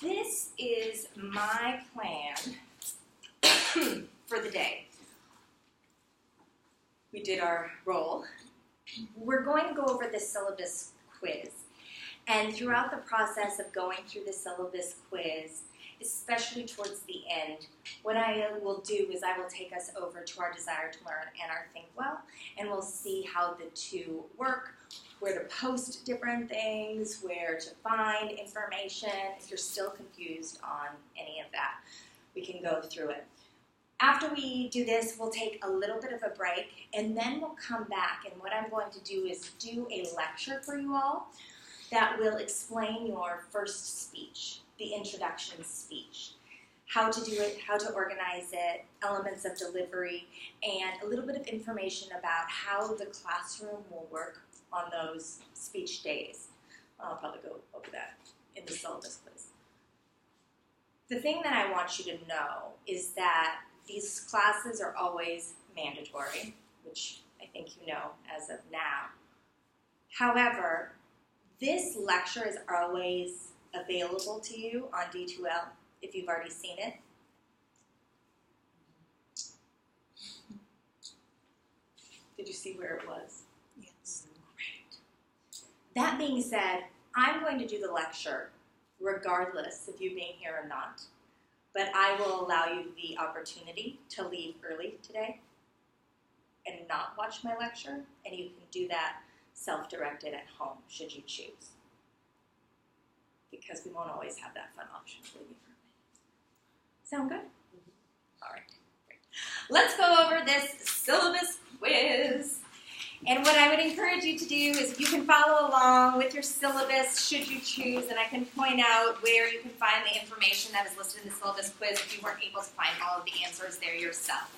This is my plan for the day. We did our roll. We're going to go over the syllabus quiz. And throughout the process of going through the syllabus quiz, especially towards the end, what I will do is I will take us over to our Desire to Learn and our Think Well, and we'll see how the two work, where to post different things, where to find information. If you're still confused on any of that, we can go through it. After we do this, we'll take a little bit of a break, and then we'll come back, and what I'm going to do is do a lecture for you all that will explain your first speech, the introduction speech, how to do it, how to organize it, elements of delivery, and a little bit of information about how the classroom will work on those speech days. I'll probably go over that in the syllabus quiz. The thing that I want you to know is that these classes are always mandatory, which I think you know as of now. However, this lecture is always available to you on D2L if you've already seen it. Did you see where it was? Yes. Great. That being said, I'm going to do the lecture regardless of you being here or not, but I will allow you the opportunity to leave early today and not watch my lecture, and you can do that self-directed at home, should you choose. Because we won't always have that fun option to leave early. Sound good? All right, great. Let's go over this syllabus quiz. And what I would encourage you to do is you can follow along with your syllabus, should you choose, and I can point out where you can find the information that is listed in the syllabus quiz if you weren't able to find all of the answers there yourself.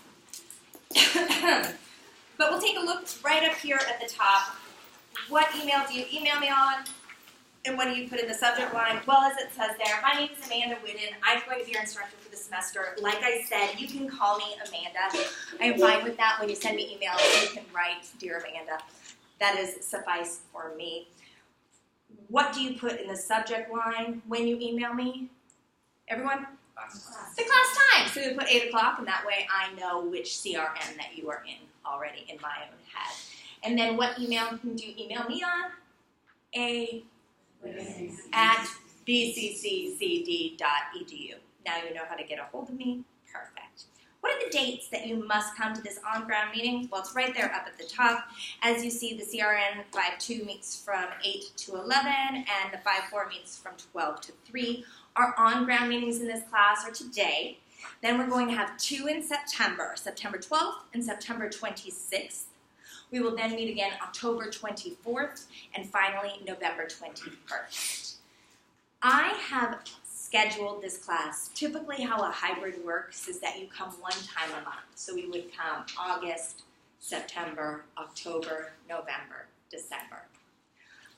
But we'll take a look right up here at the top. What email do you email me on? And what do you put in the subject line? Well, as it says there, my name is Amanda Whidden. I'm going to be your instructor for the semester. Like I said, you can call me Amanda. I am fine with that. When you send me emails, you can write, Dear Amanda. That is suffice for me. What do you put in the subject line when you email me? Everyone? The class time. So you put 8 o'clock, and that way I know which CRM that you are in already in my own head. And then what email do you email me on? At bccd.edu. Now you know how to get a hold of me. Perfect. What are the dates that you must come to this on-ground meeting? Well, it's right there up at the top. As you see, the CRN 5.2 meets from 8 to 11, and the 5.4 meets from 12 to 3. Our on-ground meetings in this class are today. Then we're going to have 2 in September, September 12th and September 26th. We will then meet again October 24th and finally November 21st. I have scheduled this class. Typically how a hybrid works is that you come one time a month. So we would come August, September, October, November, December.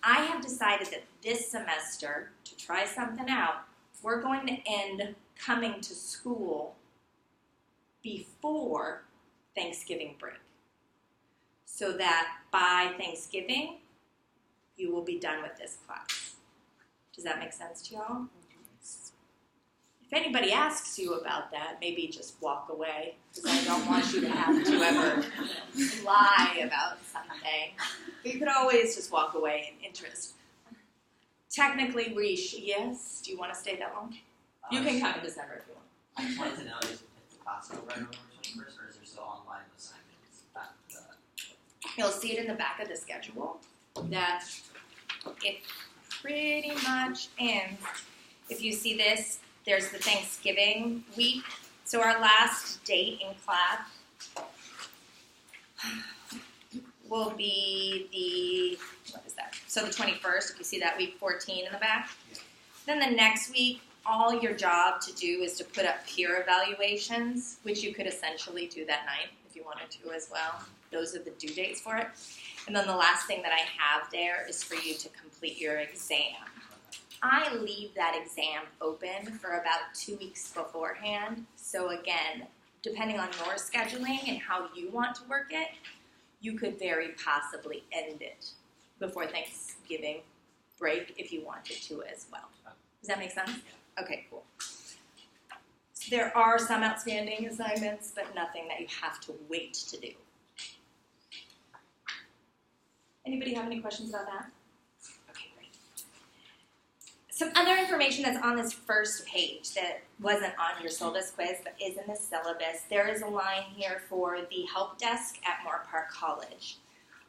I have decided that this semester, to try something out, we're going to end coming to school before Thanksgiving break, so that by Thanksgiving, you will be done with this class. Does that make sense to y'all? If anybody asks you about that, maybe just walk away, because I don't want you to have to ever lie about something. But you could always just walk away in interest. Technically, yes? Do you want to stay that long? You can come in December if you want. I just wanted to know if the class will run over 21st, or is there still online assignments? You'll see it in the back of the schedule that it pretty much ends. If you see this, there's the Thanksgiving week. So our last date in class will be what is that? So the 21st, if you see that, week 14 in the back. Yeah. Then the next week, all your job to do is to put up peer evaluations, which you could essentially do that night if you wanted to as well. Those are the due dates for it. And then the last thing that I have there is for you to complete your exam. I leave that exam open for about 2 weeks beforehand. So again, depending on your scheduling and how you want to work it, you could very possibly end it before Thanksgiving break if you wanted to as well. Does that make sense? Okay, cool. So there are some outstanding assignments, but nothing that you have to wait to do. Anybody have any questions about that? Okay, great. Some other information that's on this first page that wasn't on your syllabus quiz but is in the syllabus, there is a line here for the help desk at Moorpark College.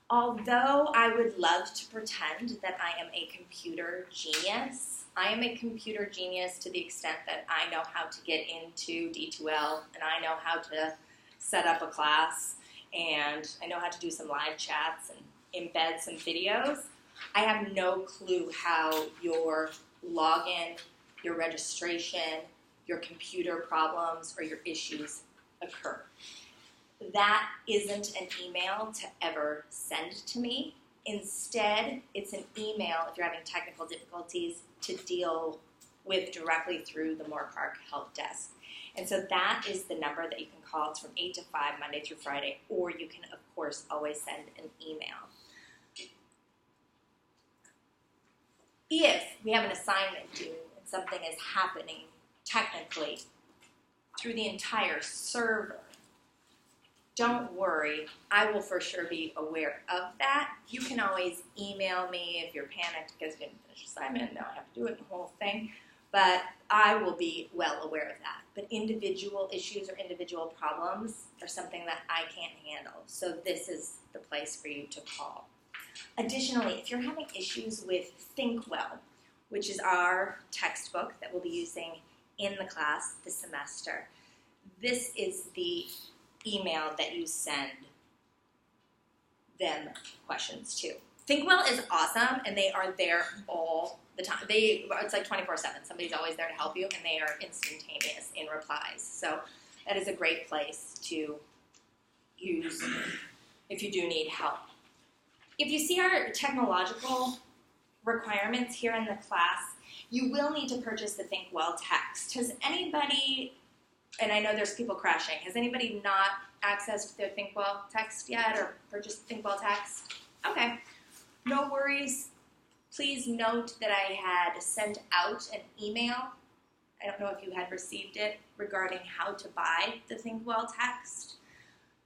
Although I would love to pretend that I am a computer genius, I am a computer genius to the extent that I know how to get into D2L and I know how to set up a class and I know how to do some live chats and embed some videos. I have no clue how your login, your registration, your computer problems, or your issues occur. That isn't an email to ever send to me. Instead, it's an email if you're having technical difficulties to deal with directly through the Moorpark help desk. And so that is the number that you can call. It's from 8 to 5, Monday through Friday, or you can, of course, always send an email. If we have an assignment due and something is happening technically through the entire server, don't worry, I will for sure be aware of that. You can always email me if you're panicked because you didn't finish your assignment, now I have to do it, the whole thing. But I will be well aware of that. But individual issues or individual problems are something that I can't handle. So this is the place for you to call. Additionally, if you're having issues with Fink Welkom, which is our textbook that we'll be using in the class this semester, this is the email that you send them questions to. Fink Welkom is awesome, and they are there all the time. It's like 24/7. Somebody's always there to help you, and they are instantaneous in replies. So that is a great place to use if you do need help. If you see our technological requirements here in the class, you will need to purchase the Fink Welkom text. Has anybody, and I know there's people crashing, has anybody not accessed their Fink Welkom text yet or purchased the Fink Welkom text? Okay, no worries. Please note that I had sent out an email, I don't know if you had received it, regarding how to buy the Fink Welkom text.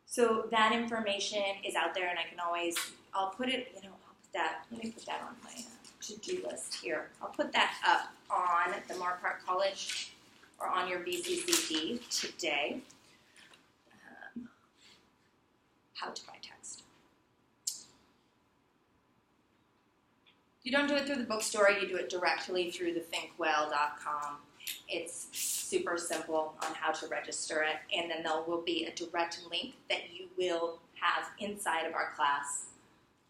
So that information is out there, and I can always, I'll put it, let me put that on my to-do list here. I'll put that up on the Moorpark College or on your VCCD today. How to buy text. You don't do it through the bookstore, you do it directly through the finkwell.com. It's super simple on how to register it, and then there will be a direct link that you will have inside of our class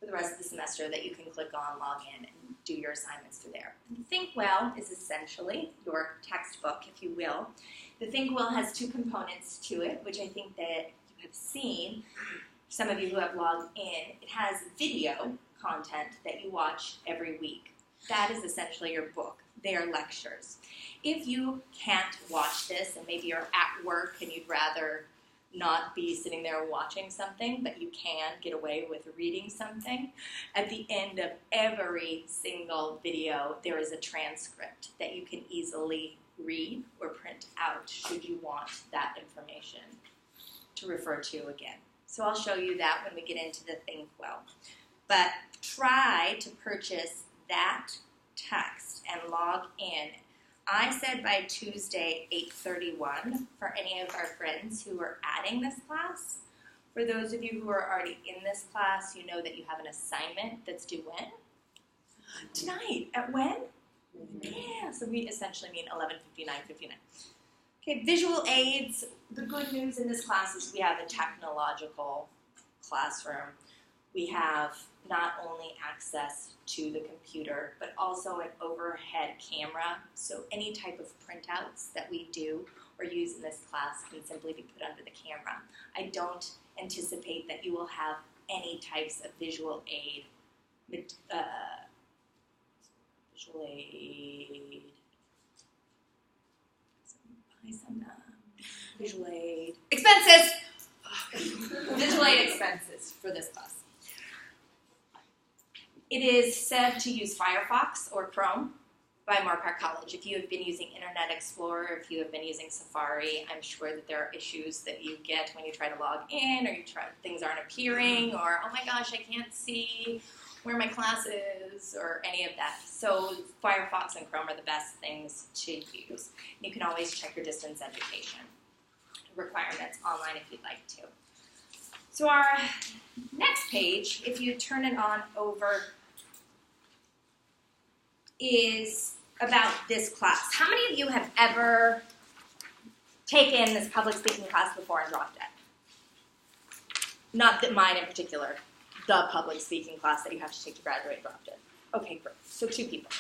for the rest of the semester that you can click on, log in, and do your assignments through there. The Fink Welkom is essentially your textbook, if you will. The Fink Welkom has two components to it, which I think that you have seen. Some of you who have logged in, it has video content that you watch every week. That is essentially your book. They are lectures. If you can't watch this, and maybe you're at work and you'd rather not be sitting there watching something, but you can get away with reading something, at the end of every single video, there is a transcript that you can easily read or print out should you want that information to refer to again. So I'll show you that when we get into the Fink Welkom. But try to purchase that text and log in. I said by Tuesday, 8:31, for any of our friends who are adding this class. For those of you who are already in this class, you know that you have an assignment that's due when? Tonight. At when? Yeah, so we essentially mean 11:59:59. Okay, visual aids. The good news in this class is we have a technological classroom. We have not only access to the computer, but also an overhead camera. So any type of printouts that we do or use in this class can simply be put under the camera. I don't anticipate that you will have any types of visual aid, visual aid expenses, visual aid expenses for this class. It is said to use Firefox or Chrome. by Moorpark College. If you have been using Internet Explorer, if you have been using Safari, I'm sure that there are issues that you get when you try to log in, or things aren't appearing, or oh my gosh, I can't see where my class is, or any of that. So Firefox and Chrome are the best things to use. You can always check your distance education requirements online if you'd like to. So our next page, if you turn it on over, is about this class. How many of you have ever taken this public speaking class before and dropped it? Not that mine in particular, the public speaking class that you have to take to graduate and dropped it. Okay, great. So 2 people.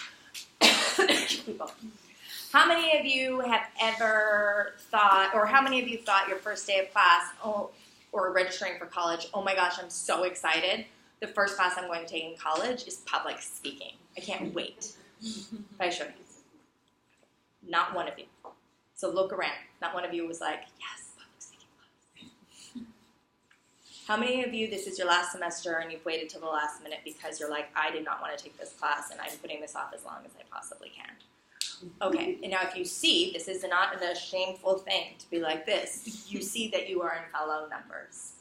2 people. How many of you have ever thought, or how many of you thought your first day of class, or registering for college, oh my gosh, I'm so excited. The first class I'm going to take in college is public speaking. I can't wait. By show hands. Not one of you. So look around. Not one of you was like, yes, public speaking class. How many of you, this is your last semester and you've waited till the last minute because you're like, I did not want to take this class and I'm putting this off as long as I possibly can. Okay, and now if you see, this is not a shameful thing to be like this. You see that you are in fellow numbers.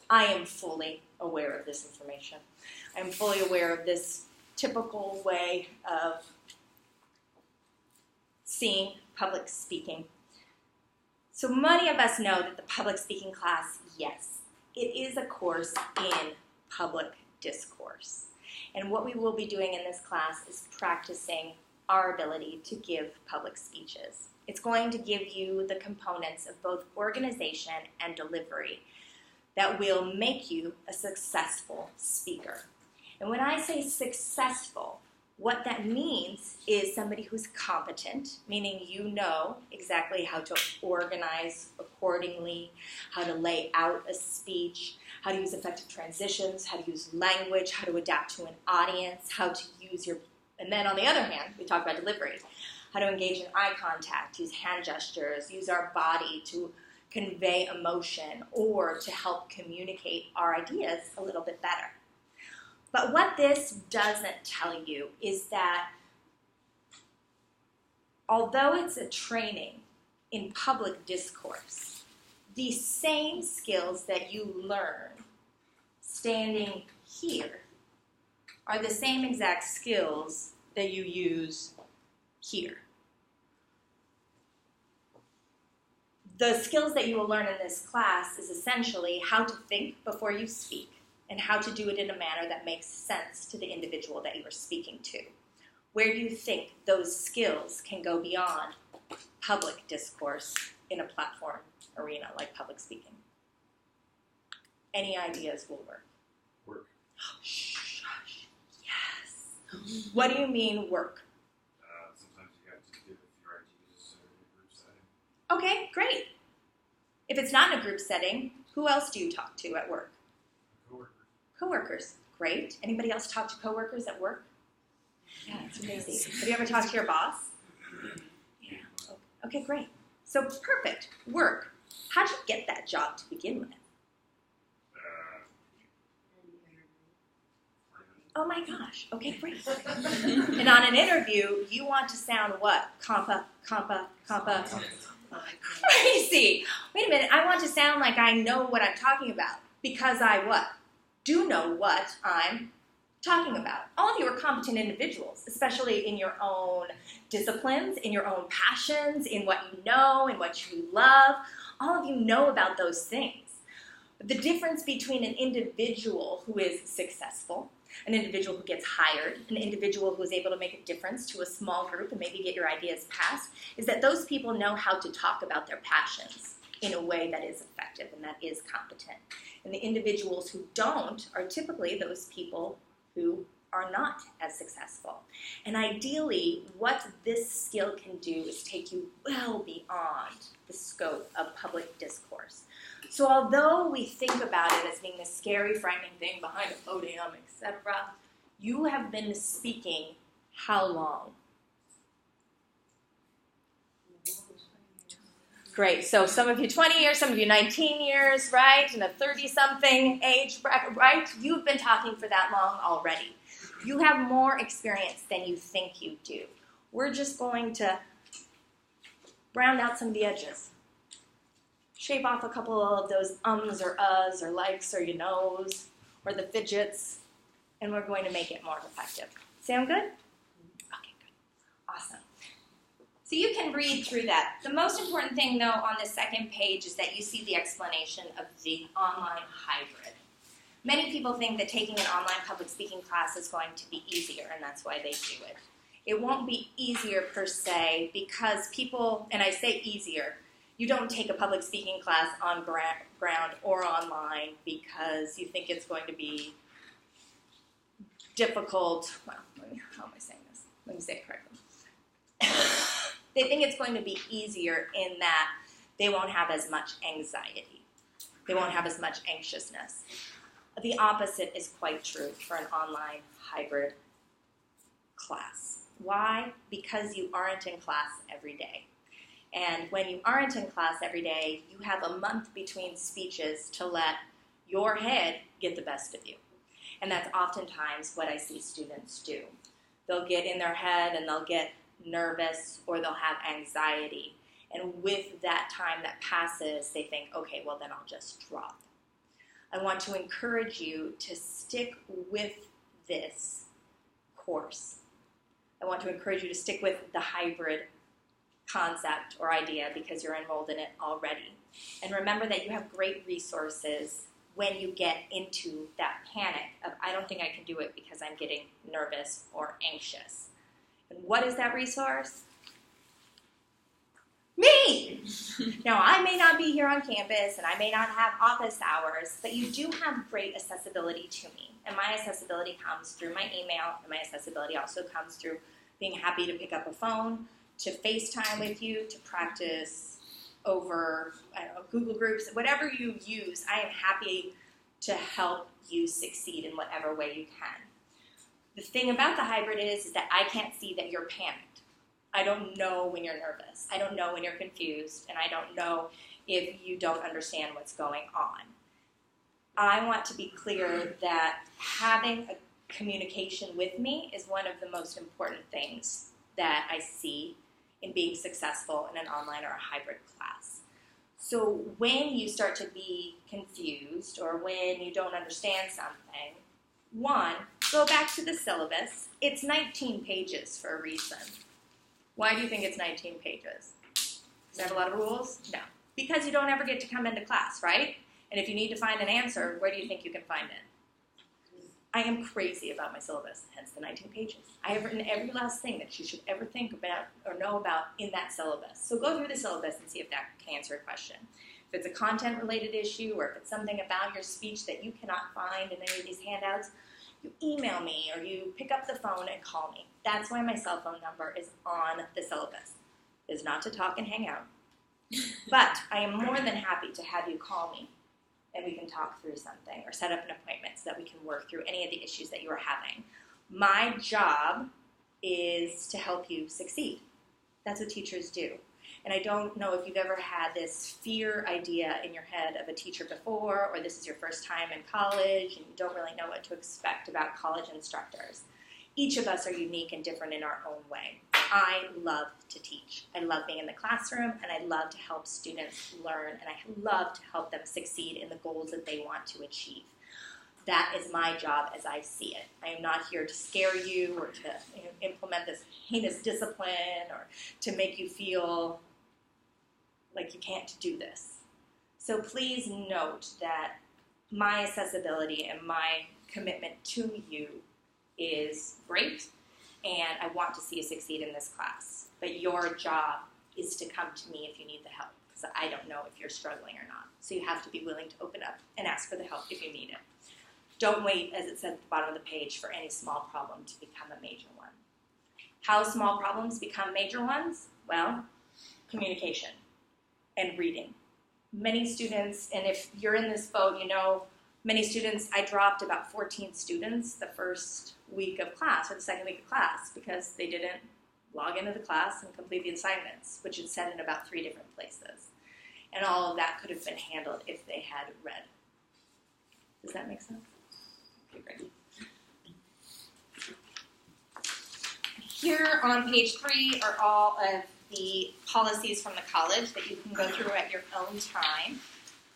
I am fully aware of this information. I am fully aware of this typical way of seeing public speaking. So many of us know that the public speaking class, yes, it is a course in public discourse. And what we will be doing in this class is practicing our ability to give public speeches. It's going to give you the components of both organization and delivery that will make you a successful speaker. And when I say successful, what that means is somebody who's competent, meaning you know exactly how to organize accordingly, how to lay out a speech, how to use effective transitions, how to use language, how to adapt to an audience, how to use your, and then on the other hand, we talk about delivery, how to engage in eye contact, use hand gestures, use our body to convey emotion or to help communicate our ideas a little bit better. But what this doesn't tell you is that although it's a training in public discourse, the same skills that you learn standing here are the same exact skills that you use here. The skills that you will learn in this class is essentially how to think before you speak, and how to do it in a manner that makes sense to the individual that you are speaking to. Where do you think those skills can go beyond public discourse in a platform arena like public speaking? Any ideas will work? Work. Oh, shush. Yes. What do you mean work? Sometimes you have to give your ideas in a group setting. Okay, great. If it's not in a group setting, who else do you talk to at work? Coworkers, great. Anybody else talk to coworkers at work? Yeah, it's amazing. Have you ever talked to your boss? Yeah. Okay, great. So perfect. Work. How'd you get that job to begin with? Oh my gosh. Okay, great. And on an interview, you want to sound what? Compa. Crazy. Wait a minute. I want to sound like I know what I'm talking about because I what? Do know what I'm talking about. All of you are competent individuals, especially in your own disciplines, in your own passions, in what you know, in what you love. All of you know about those things. But the difference between an individual who is successful, an individual who gets hired, an individual who is able to make a difference to a small group and maybe get your ideas passed, is that those people know how to talk about their passions in a way that is effective and that is competent. And the individuals who don't are typically those people who are not as successful. And ideally, what this skill can do is take you well beyond the scope of public discourse. So although we think about it as being this scary, frightening thing behind a podium, etc., you have been speaking how long? Great. So some of you 20 years, some of you 19 years, right? In a 30-something age bracket, right? You've been talking for that long already. You have more experience than you think you do. we're just going to round out some of the edges. Shave off a couple of those ums or uhs or likes or your nose or the fidgets, and we're going to make it more effective. Sound good? Okay, good. Awesome. So you can read through that. The most important thing, though, on the second page is that you see the explanation of the online hybrid. Many people think that taking an online public speaking class is going to be easier, and that's why they do it. It won't be easier per se because people, and I say easier, you don't take a public speaking class on ground or online because you think it's going to be difficult. Well, how am I saying this? Let me say it correctly. They think it's going to be easier in that they won't have as much anxiety. They won't have as much anxiousness. The opposite is quite true for an online hybrid class. Why? Because you aren't in class every day. And when you aren't in class every day, you have a month between speeches to let your head get the best of you. And that's oftentimes what I see students do. They'll get in their head and they'll get nervous or they'll have anxiety. And with that time that passes, they think, okay, well then I'll just drop. I want to encourage you to stick with this course. I want to encourage you to stick with the hybrid concept or idea because you're enrolled in it already. And remember that you have great resources when you get into that panic of, I don't think I can do it because I'm getting nervous or anxious. And what is that resource? Me! Now, I may not be here on campus and I may not have office hours, but you do have great accessibility to me. And my accessibility comes through my email, and my accessibility also comes through being happy to pick up a phone, to FaceTime with you, to practice over, I don't know, Google Groups, whatever you use. I am happy to help you succeed in whatever way you can. The thing about the hybrid is that I can't see that you're panicked. I don't know when you're nervous. I don't know when you're confused, and I don't know if you don't understand what's going on. I want to be clear that having a communication with me is one of the most important things that I see in being successful in an online or a hybrid class. So when you start to be confused or when you don't understand something, one, go back to the syllabus. It's 19 pages for a reason. Why do you think it's 19 pages? Does it have a lot of rules? No. Because you don't ever get to come into class, right? And if you need to find an answer, where do you think you can find it? I am crazy about my syllabus, hence the 19 pages. I have written every last thing that you should ever think about or know about in that syllabus. So go through the syllabus and see if that can answer a question. If it's a content-related issue or if it's something about your speech that you cannot find in any of these handouts, you email me or you pick up the phone and call me. That's why my cell phone number is on the syllabus. It is not to talk and hang out. But I am more than happy to have you call me and we can talk through something or set up an appointment so that we can work through any of the issues that you are having. My job is to help you succeed. That's what teachers do. And I don't know if you've ever had this fear idea in your head of a teacher before, or this is your first time in college and you don't really know what to expect about college instructors. Each of us are unique and different in our own way. I love to teach. I love being in the classroom, and I love to help students learn, and I love to help them succeed in the goals that they want to achieve. That is my job as I see it. I am not here to scare you or to implement this heinous discipline or to make you feel like you can't do this. So please note that my accessibility and my commitment to you is great, and I want to see you succeed in this class. But your job is to come to me if you need the help, because I don't know if you're struggling or not. So you have to be willing to open up and ask for the help if you need it. Don't wait, as it says at the bottom of the page, for any small problem to become a major one. How small problems become major ones? Well, communication and reading. Many students, and if you're in this boat, you know, many students, I dropped about 14 students the first week of class or the second week of class because they didn't log into the class and complete the assignments, which is said in about 3 different places. And all of that could have been handled if they had read. Does that make sense? Okay, great. Here on page 3 are all of the policies from the college that you can go through at your own time.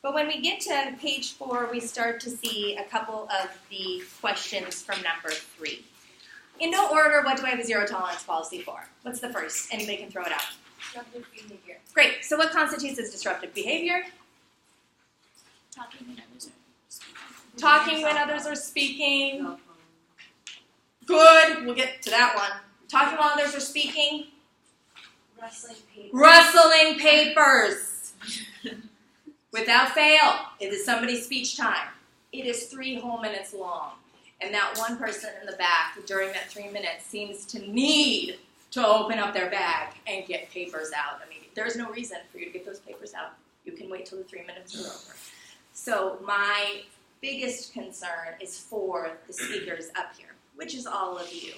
But when we get to page 4, we start to see a couple of the questions from number 3. In no order, what do I have a zero tolerance policy for? What's the first? Anybody can throw it out. Disruptive behavior. Great. So what constitutes as disruptive behavior? Talking when others are speaking. Talking when others are speaking. Good. We'll get to that one. Talking while others are speaking. Rustling papers. Rustling papers. Without fail, it is somebody's speech time. It is 3 whole minutes long. And that one person in the back during that 3 minutes seems to need to open up their bag and get papers out. I mean, there's no reason for you to get those papers out. You can wait till the 3 minutes are over. So my biggest concern is for the speakers up here, which is all of you.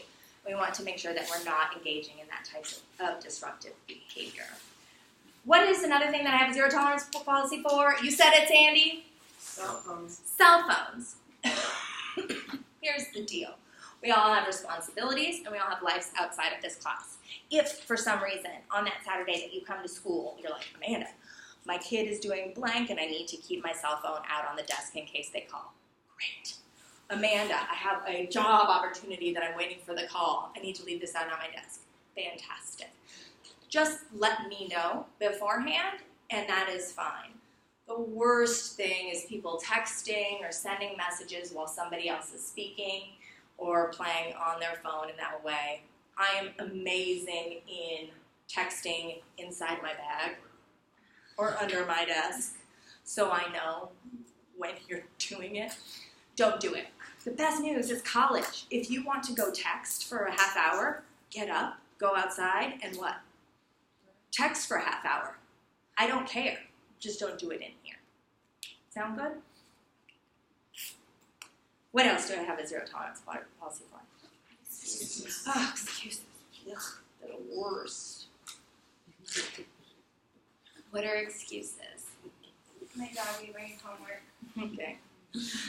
We want to make sure that we're not engaging in that type of disruptive behavior. What is another thing that I have a zero tolerance policy for? You said it, Sandy? Cell phones. Cell phones. Here's the deal. We all have responsibilities and we all have lives outside of this class. If for some reason on that Saturday that you come to school, you're like, Amanda, my kid is doing blank and I need to keep my cell phone out on the desk in case they call. Great. Amanda, I have a job opportunity that I'm waiting for the call. I need to leave this out on my desk. Fantastic. Just let me know beforehand and that is fine. The worst thing is people texting or sending messages while somebody else is speaking or playing on their phone in that way. I am amazing in texting inside my bag or under my desk, so I know when you're doing it. Don't do it. The best news is college. If you want to go text for a half hour, get up, go outside, and what? Text for a half hour. I don't care. Just don't do it in here. Sound good? What else do I have a zero tolerance policy for? Excuses. Oh, excuses. Ugh, they're the worst. What are excuses? My dog ate my homework. Okay.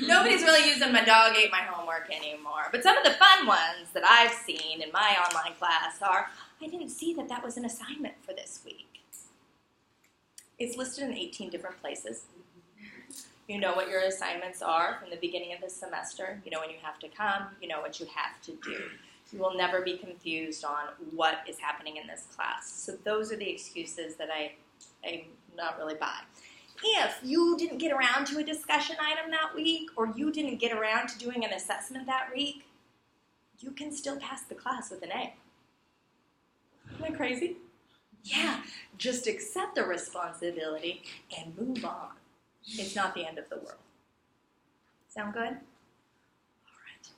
Nobody's really using my dog ate my homework anymore. But some of the fun ones that I've seen in my online class are, I didn't see that that was an assignment for this week. It's listed in 18 different places. You know what your assignments are from the beginning of the semester. You know when you have to come. You know what you have to do. You will never be confused on what is happening in this class. So those are the excuses that I'm not really buy. If you didn't get around to a discussion item that week, or you didn't get around to doing an assessment that week, you can still pass the class with an A. Isn't that crazy? Yeah, just accept the responsibility and move on. It's not the end of the world. Sound good? All right.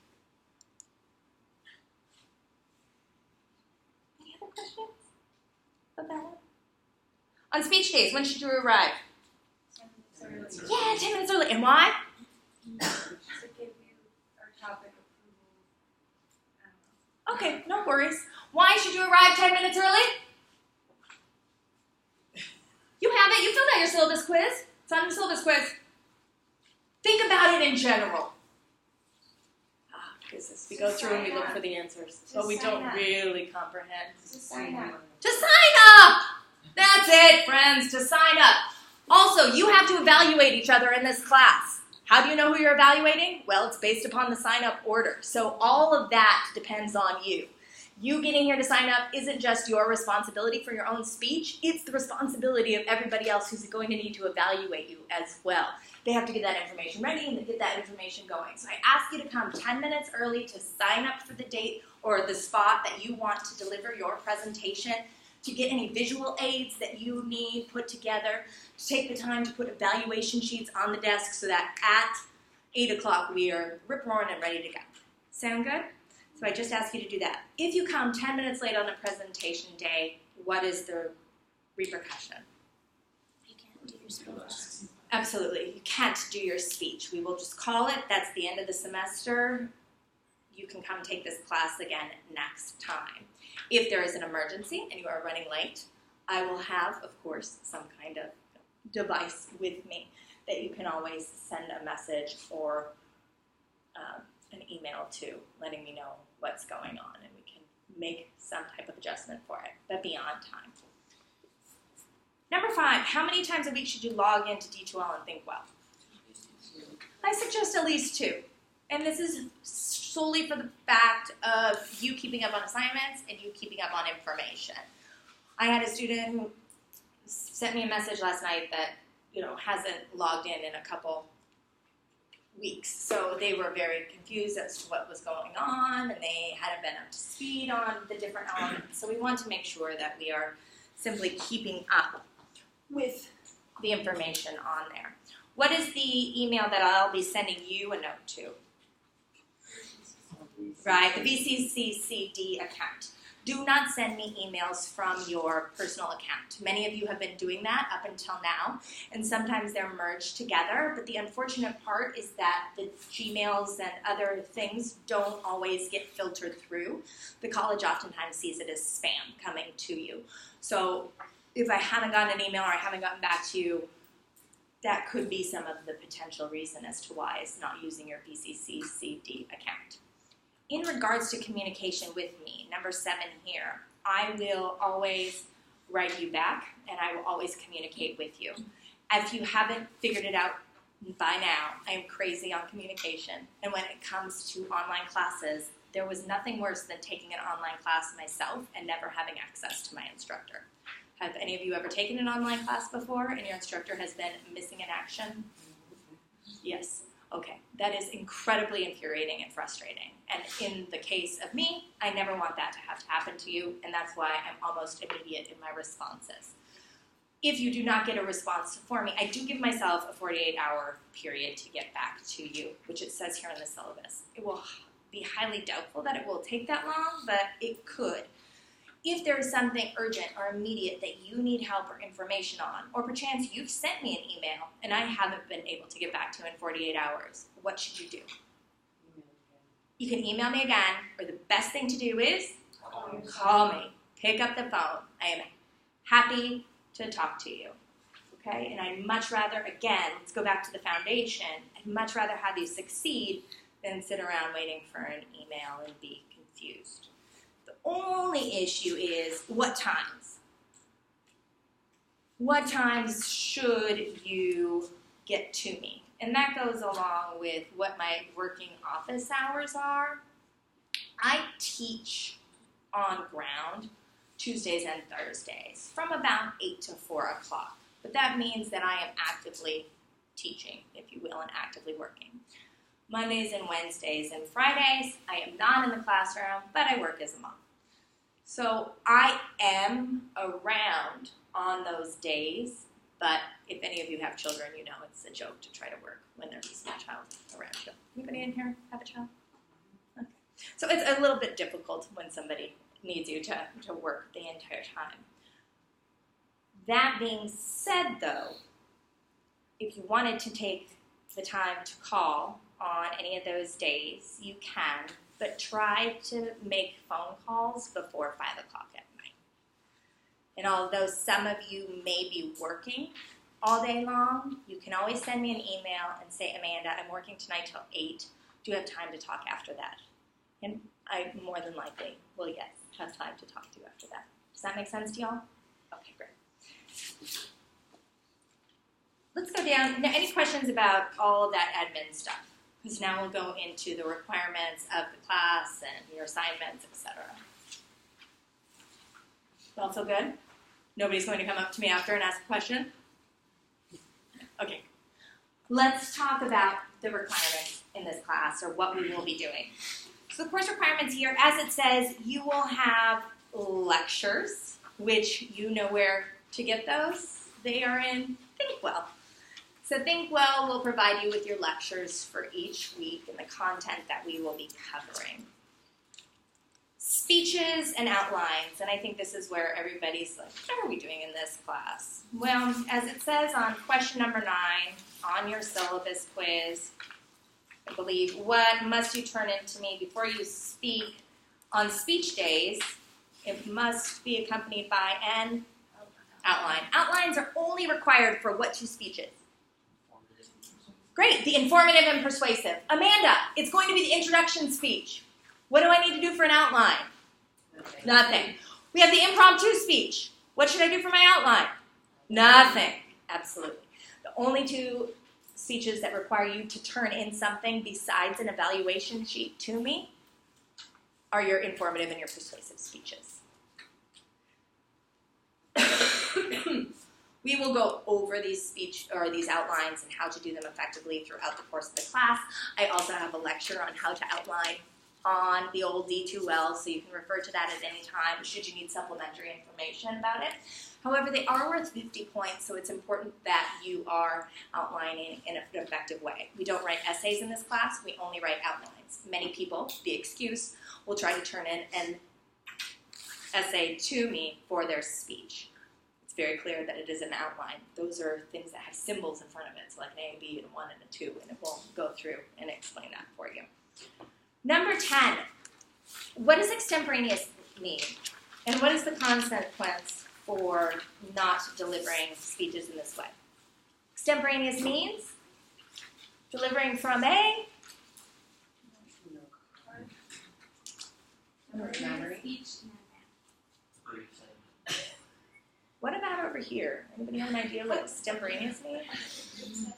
Any other questions about it? On speech days, when should you arrive? 10 minutes early. Yeah, 10 minutes early. And why? To give you our topic approval. Okay, no worries. Why should you arrive 10 minutes early? You have it. You filled out your syllabus quiz. It's on the syllabus quiz. Think about it in general. Quizzes. We go through and we look for the answers, but we don't really comprehend. To sign up. To sign up! That's it, friends, to sign up. Also, you have to evaluate each other in this class. How do you know who you're evaluating? Well, it's based upon the sign-up order. So all of that depends on you. You getting here to sign up isn't just your responsibility for your own speech. It's the responsibility of everybody else who's going to need to evaluate you as well. They have to get that information ready and to get that information going. So I ask you to come 10 minutes early to sign up for the date or the spot that you want to deliver your presentation, to get any visual aids that you need put together, to take the time to put evaluation sheets on the desk so that at 8 o'clock we are rip-roaring and ready to go. Sound good? So I just ask you to do that. If you come 10 minutes late on the presentation day, what is the repercussion? You can't do your speech. Absolutely. You can't do your speech. We will just call it. That's the end of the semester. You can come take this class again next time. If there is an emergency and you are running late, I will have, of course, some kind of device with me that you can always send a message or an email to, letting me know what's going on, and we can make some type of adjustment for it, but beyond time. Number 5, how many times a week should you log into D2L and Think Well? I suggest at least 2. And this is solely for the fact of you keeping up on assignments and you keeping up on information. I had a student who sent me a message last night that, hasn't logged in a couple weeks. So they were very confused as to what was going on, and they hadn't been up to speed on the different elements. So we want to make sure that we are simply keeping up with the information on there. What is the email that I'll be sending you a note to? Right, the VCCCD account. Do not send me emails from your personal account. Many of you have been doing that up until now, and sometimes they're merged together, but the unfortunate part is that the Gmails and other things don't always get filtered through. The college oftentimes sees it as spam coming to you. So if I haven't gotten an email or I haven't gotten back to you, that could be some of the potential reason as to why it's not using your VCCCD account. In regards to communication with me, number 7 here, I will always write you back and I will always communicate with you. If you haven't figured it out by now, I am crazy on communication. And when it comes to online classes, there was nothing worse than taking an online class myself and never having access to my instructor. Have any of you ever taken an online class before and your instructor has been missing in action? Yes. Okay. That is incredibly infuriating and frustrating. And in the case of me, I never want that to have to happen to you, and that's why I'm almost immediate in my responses. If you do not get a response for me, I do give myself a 48-hour period to get back to you, which it says here in the syllabus. It will be highly doubtful that it will take that long, but it could. If there is something urgent or immediate that you need help or information on, or perchance you've sent me an email and I haven't been able to get back to you in 48 hours, what should you do? You can email me again, or the best thing to do is call me. Pick up the phone. I am happy to talk to you. Okay? And I'd much rather, again, let's go back to the foundation, I'd much rather have you succeed than sit around waiting for an email and be confused. The only issue is what times. What times should you get to me? And that goes along with what my working office hours are. I teach on ground Tuesdays and Thursdays from about 8 to 4 o'clock. But that means that I am actively teaching, if you will, and actively working. Mondays and Wednesdays and Fridays, I am not in the classroom, but I work as a mom. So I am around on those days, but if any of you have children, you know it's a joke to try to work when there's a child around you. Anybody in here have a child? Okay. So it's a little bit difficult when somebody needs you to work the entire time. That being said, though, if you wanted to take the time to call on any of those days, you can, but try to make phone calls before 5 o'clock at night. And although some of you may be working all day long, you can always send me an email and say, Amanda, I'm working tonight till 8. Do you have time to talk after that? And I more than likely will, yes, have time to talk to you after that. Does that make sense to y'all? Okay, great. Let's go down. Now, any questions about all of that admin stuff? Because now we'll go into the requirements of the class and your assignments, etc. All feel good? Nobody's going to come up to me after and ask a question? Okay. Let's talk about the requirements in this class, or what we will be doing. So the course requirements here, as it says, you will have lectures, which you know where to get those. They are in Fink Welkom. So Fink Welkom will provide you with your lectures for each week and the content that we will be covering. Speeches and outlines, and I think this is where everybody's like, what are we doing in this class? Well, as it says on question number 9 on your syllabus quiz, I believe, what must you turn in to me before you speak on speech days? It must be accompanied by an outline. Outlines are only required for what 2 speeches? Great, the informative and persuasive. Amanda, it's going to be the introduction speech. What do I need to do for an outline? Nothing. We have the impromptu speech. What should I do for my outline? Nothing. Absolutely. The only two speeches that require you to turn in something besides an evaluation sheet to me are your informative and your persuasive speeches. We will go over these outlines and how to do them effectively throughout the course of the class. I also have a lecture on how to outline on the old D2L, so you can refer to that at any time should you need supplementary information about it. However, they are worth 50 points, so it's important that you are outlining in an effective way. We don't write essays in this class, we only write outlines. Many people, the excuse, will try to turn in an essay to me for their speech. It's very clear that it is an outline. Those are things that have symbols in front of it, so like an A, B, and a 1, and a 2, and it won't go through and explain that for you. Number 10, what does extemporaneous mean? And what is the consequence for not delivering speeches in this way? Extemporaneous means delivering from a Memory. What about over here? Anybody have an idea what extemporaneous means?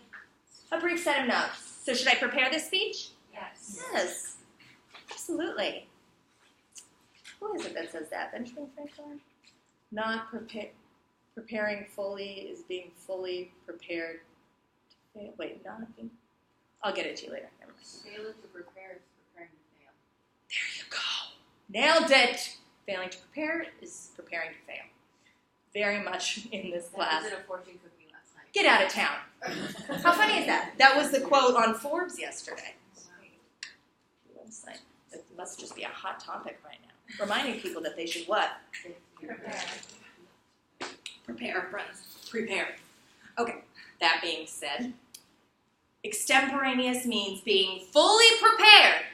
A brief set of notes. So should I prepare this speech? Yes. Yes, absolutely. Who is it that says that? Benjamin Franklin? Not preparing fully is being fully prepared to fail. Wait, not being... I'll get it to you later. Never mind. Failing to prepare is preparing to fail. There you go. Nailed it. Failing to prepare is preparing to fail. Very much in this class. I did a fortune cookie last night. Get out of town. How funny is that? That was the quote on Forbes yesterday. Website. It must just be a hot topic right now. Reminding people that they should what? Prepare, friends. Prepare. Okay, that being said, extemporaneous means being fully prepared,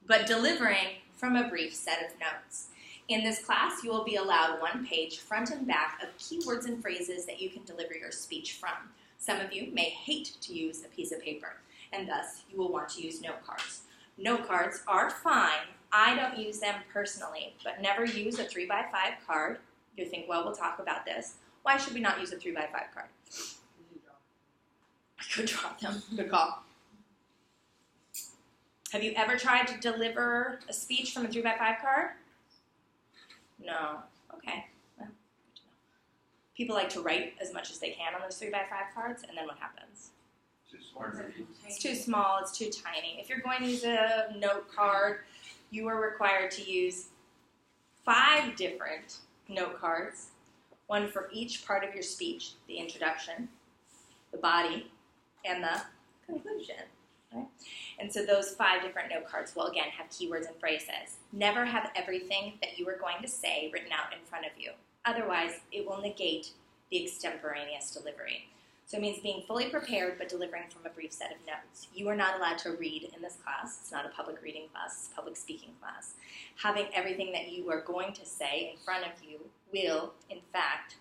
but delivering from a brief set of notes. In this class, you will be allowed one page, front and back, of keywords and phrases that you can deliver your speech from. Some of you may hate to use a piece of paper, and thus you will want to use note cards. Note cards are fine. I don't use them personally, but never use a 3x5 card. You think, well, we'll talk about this. Why should we not use a 3x5 card? I could drop them. Good call. Have you ever tried to deliver a speech from a 3x5 card? No. Okay. Well, good to know. People like to write as much as they can on those 3x5 cards, and then what happens? Too smart. It's too small, it's too tiny. If you're going to use a note card, you are required to use 5 different note cards, one for each part of your speech, the introduction, the body, and the conclusion. Right? And so those 5 different note cards will again have keywords and phrases. Never have everything that you are going to say written out in front of you. Otherwise, it will negate the extemporaneous delivery. So it means being fully prepared but delivering from a brief set of notes. You are not allowed to read in this class. It's not a public reading class, it's a public speaking class. Having everything that you are going to say in front of you will, in fact,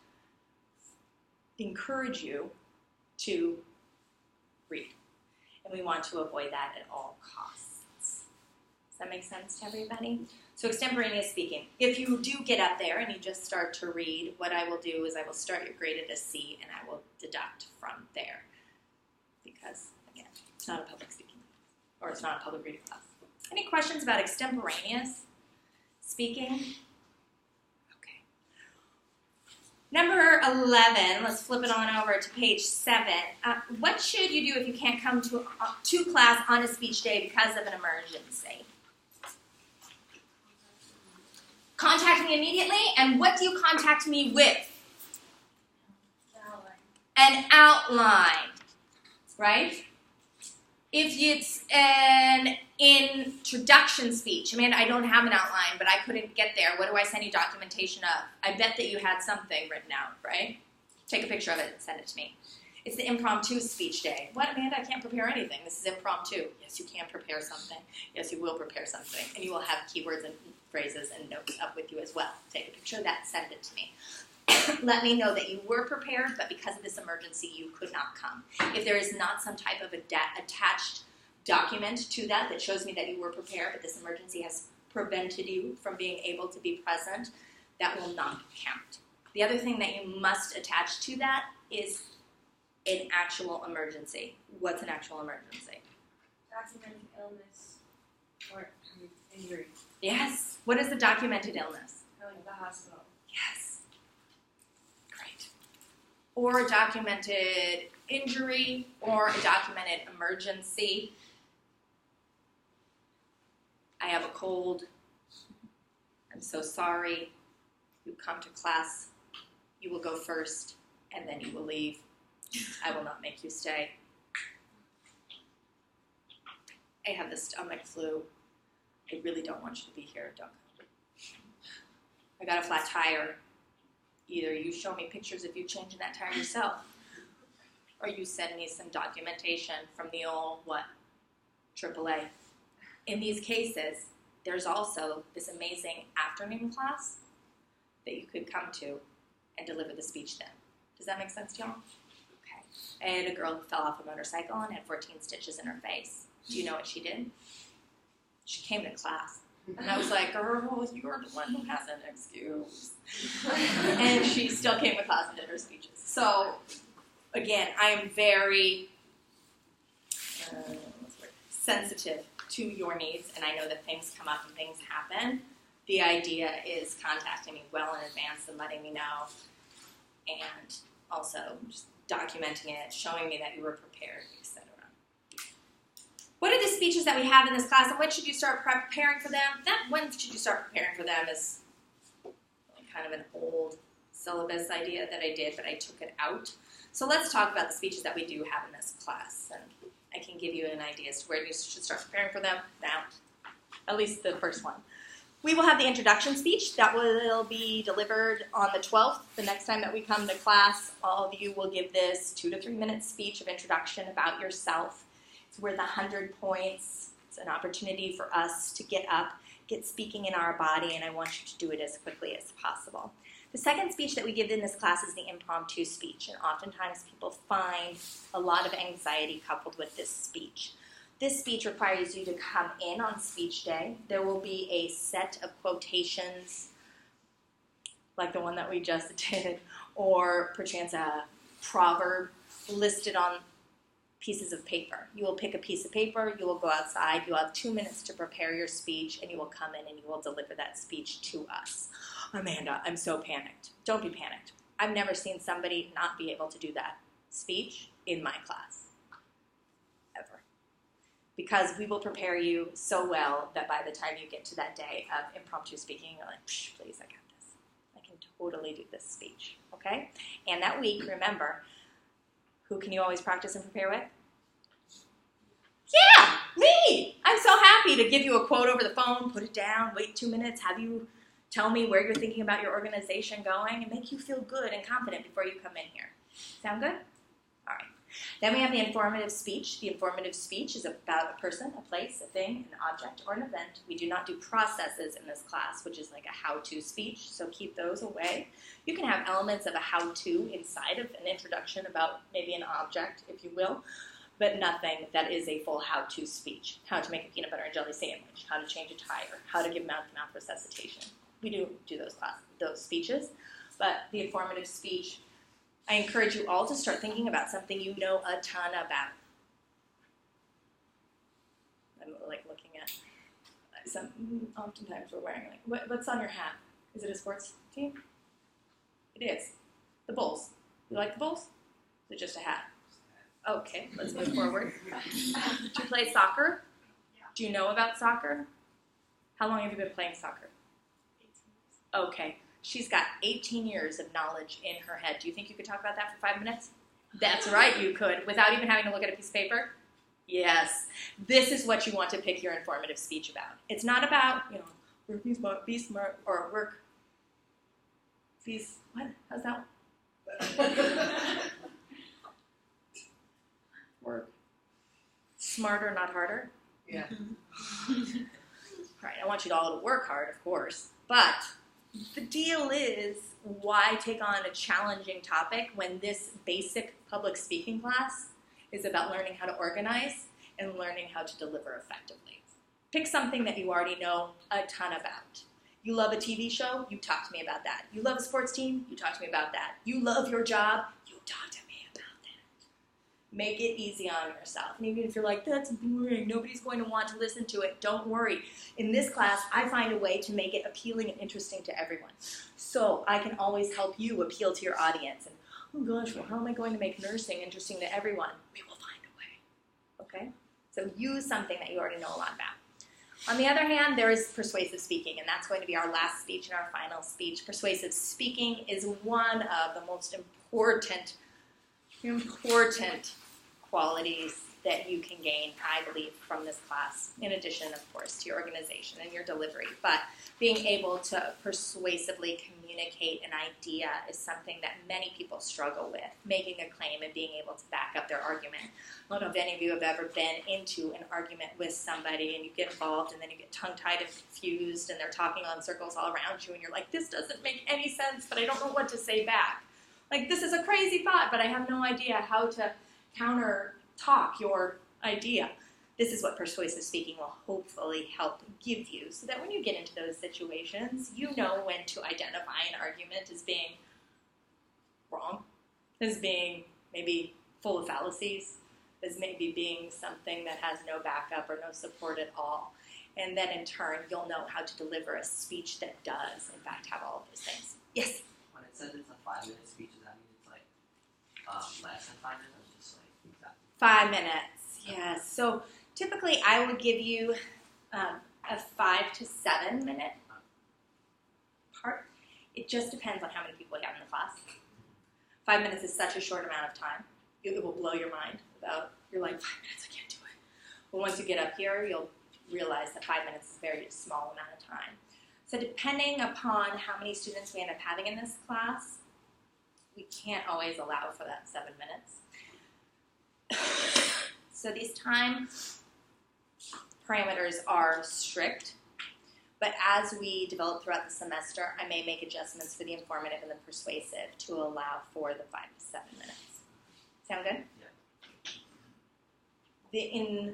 encourage you to read. And we want to avoid that at all costs. Does that make sense to everybody? So extemporaneous speaking. If you do get up there and you just start to read, what I will do is I will start your grade at a C and I will deduct from there. Because, again, it's not a public speaking class, or it's not a public reading class. Any questions about extemporaneous speaking? Okay. Number 11, let's flip it on over to page 7. What should you do if you can't come to class on a speech day because of an emergency? Contact me immediately, and what do you contact me with? An outline, right? If it's an introduction speech, Amanda, I don't have an outline, but I couldn't get there. What do I send you documentation of? I bet that you had something written out, right? Take a picture of it and send it to me. It's the impromptu speech day. What, Amanda? I can't prepare anything. This is impromptu. Yes, you can prepare something. Yes, you will prepare something. And you will have keywords and phrases and notes up with you as well. Take a picture of that and send it to me. Let me know that you were prepared, but because of this emergency, you could not come. If there is not some type of attached document to that shows me that you were prepared, but this emergency has prevented you from being able to be present, that will not count. The other thing that you must attach to that is an actual emergency. What's an actual emergency? Documented illness or injury. Yes. What is the documented illness? Going to the hospital. Yes. Great. Or a documented injury or a documented emergency. I have a cold. I'm so sorry. You come to class. You will go first, and then you will leave. I will not make you stay. I have the stomach flu. I really don't want you to be here. Don't come. I got a flat tire. Either you show me pictures of you changing that tire yourself, or you send me some documentation from the old, AAA. In these cases, there's also this amazing afternoon class that you could come to and deliver the speech then. Does that make sense to y'all? Okay. I had a girl who fell off a motorcycle and had 14 stitches in her face. Do you know what she did? She came to class. And I was like, girl, you're the one who has an excuse. And she still came to class and did her speeches. So, again, I am very sensitive to your needs, and I know that things come up and things happen. The idea is contacting me well in advance and letting me know, and also just documenting it, showing me that you were prepared, etc. What are the speeches that we have in this class, and when should you start preparing for them? When should you start preparing for them is kind of an old syllabus idea that I did, but I took it out. So let's talk about the speeches that we do have in this class, and I can give you an idea as to where you should start preparing for them now, at least the first one. We will have the introduction speech that will be delivered on the 12th. The next time that we come to class, all of you will give this 2 to 3 minute speech of introduction about yourself. It's worth 100 points. It's an opportunity for us to get up, get speaking in our body, and I want you to do it as quickly as possible. The second speech that we give in this class is the impromptu speech, and oftentimes people find a lot of anxiety coupled with this speech. This speech requires you to come in on speech day. There will be a set of quotations, like the one that we just did, or perchance a proverb listed on pieces of paper. You will pick a piece of paper, you will go outside, you'll have 2 minutes to prepare your speech, and you will come in and you will deliver that speech to us. Amanda, I'm so panicked. Don't be panicked. I've never seen somebody not be able to do that speech in my class, ever. Because we will prepare you so well that by the time you get to that day of impromptu speaking, you're like, please, I got this. I can totally do this speech, okay? And that week, remember, who can you always practice and prepare with? Yeah, me! I'm so happy to give you a quote over the phone, put it down, wait 2 minutes, have you tell me where you're thinking about your organization going, and make you feel good and confident before you come in here. Sound good? All right. Then we have the informative speech. The informative speech is about a person, a place, a thing, an object, or an event. We do not do processes in this class, which is like a how-to speech, so keep those away. You can have elements of a how-to inside of an introduction about maybe an object, if you will, but nothing that is a full how-to speech. How to make a peanut butter and jelly sandwich, how to change a tire, how to give mouth-to-mouth resuscitation. We do those speeches, but the informative speech, I encourage you all to start thinking about something you know a ton about. I'm like looking at some, oftentimes we're wearing what's on your hat? Is it a sports team? It is. The Bulls. You like the Bulls? Is it just a hat? Okay, let's move forward. Do you play soccer? Do you know about soccer? How long have you been playing soccer? 18 years. Okay. She's got 18 years of knowledge in her head. Do you think you could talk about that for 5 minutes? That's right, you could, without even having to look at a piece of paper. Yes. This is what you want to pick your informative speech about. It's not about, work, be smart, or work, what? How's that one? Work. Smarter, not harder? Yeah. All right, I want you all to work hard, of course, but the deal is, why take on a challenging topic when this basic public speaking class is about learning how to organize and learning how to deliver effectively? Pick something that you already know a ton about. You love a TV show? You talk to me about that. You love a sports team? You talk to me about that. You love your job? You talk to me about that. Make it easy on yourself. And even if you're like, that's boring, nobody's going to want to listen to it, don't worry. In this class, I find a way to make it appealing and interesting to everyone. So I can always help you appeal to your audience. And, oh gosh, well, how am I going to make nursing interesting to everyone? We will find a way. Okay? So use something that you already know a lot about. On the other hand, there is persuasive speaking, and that's going to be our last speech and our final speech. Persuasive speaking is one of the most important qualities that you can gain, I believe, from this class, in addition, of course, to your organization and your delivery. But being able to persuasively communicate an idea is something that many people struggle with, making a claim and being able to back up their argument. I don't know if any of you have ever been into an argument with somebody and you get involved and then you get tongue-tied and confused and they're talking on circles all around you and you're like, this doesn't make any sense, but I don't know what to say back. Like, this is a crazy thought, but I have no idea how to counter-talk your idea. This is what persuasive speaking will hopefully help give you, so that when you get into those situations, you know when to identify an argument as being wrong, as being maybe full of fallacies, as maybe being something that has no backup or no support at all. And then in turn, you'll know how to deliver a speech that does, in fact, have all of those things. Yes? When it says it's a 5-minute speech, does that mean it's like less than 5 minutes, or just like exactly? 5 minutes, yes. So typically I would give you a 5 to 7 minute part. It just depends on how many people you have in the class. 5 minutes is such a short amount of time. It will blow your mind about, you're like, 5 minutes, I can't do it. But once you get up here, you'll realize that 5 minutes is a very small amount of time. So depending upon how many students we end up having in this class, we can't always allow for that 7 minutes. So these time parameters are strict, but as we develop throughout the semester, I may make adjustments for the informative and the persuasive to allow for the 5 to 7 minutes. Sound good? Yeah. The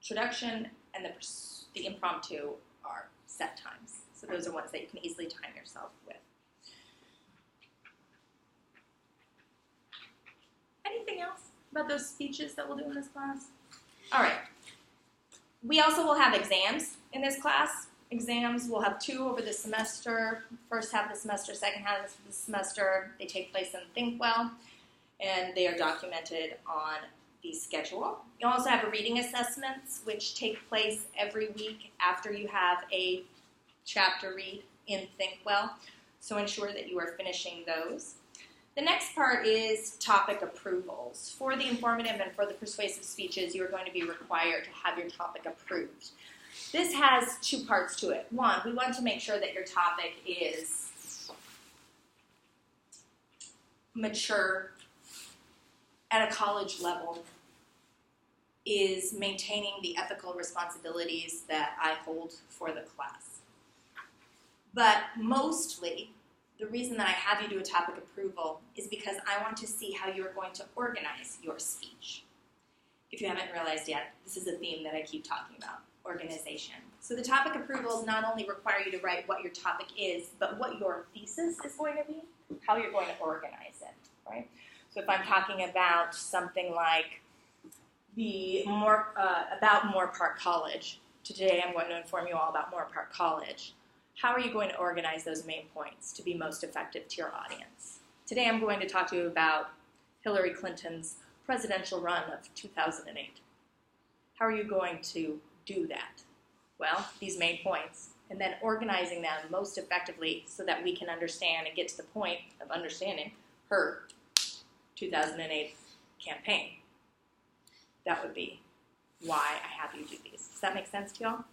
introduction and the impromptu are set times. So those are ones that you can easily time yourself with. Anything else about those speeches that we'll do in this class? All right. We also will have exams in this class. Exams, we'll have 2 over the semester. First half of the semester, second half of the semester. They take place in Fink Welkom, and they are documented on the schedule. You also have reading assessments, which take place every week after you have a chapter read in Fink Welkom. So ensure that you are finishing those. The next part is topic approvals. For the informative and for the persuasive speeches, you are going to be required to have your topic approved. This has 2 parts to it. One, we want to make sure that your topic is mature at a college level, is maintaining the ethical responsibilities that I hold for the class. But mostly, the reason that I have you do a topic approval is because I want to see how you're going to organize your speech. If you haven't realized yet, this is a theme that I keep talking about, organization. So the topic approvals not only require you to write what your topic is, but what your thesis is going to be, how you're going to organize it, right? So if I'm talking about something like about Moorpark College, today I'm going to inform you all about Moorpark College. How are you going to organize those main points to be most effective to your audience? Today I'm going to talk to you about Hillary Clinton's presidential run of 2008. How are you going to do that? Well, these main points, and then organizing them most effectively so that we can understand and get to the point of understanding her 2008 campaign. That would be why I have you do these. Does that make sense to y'all?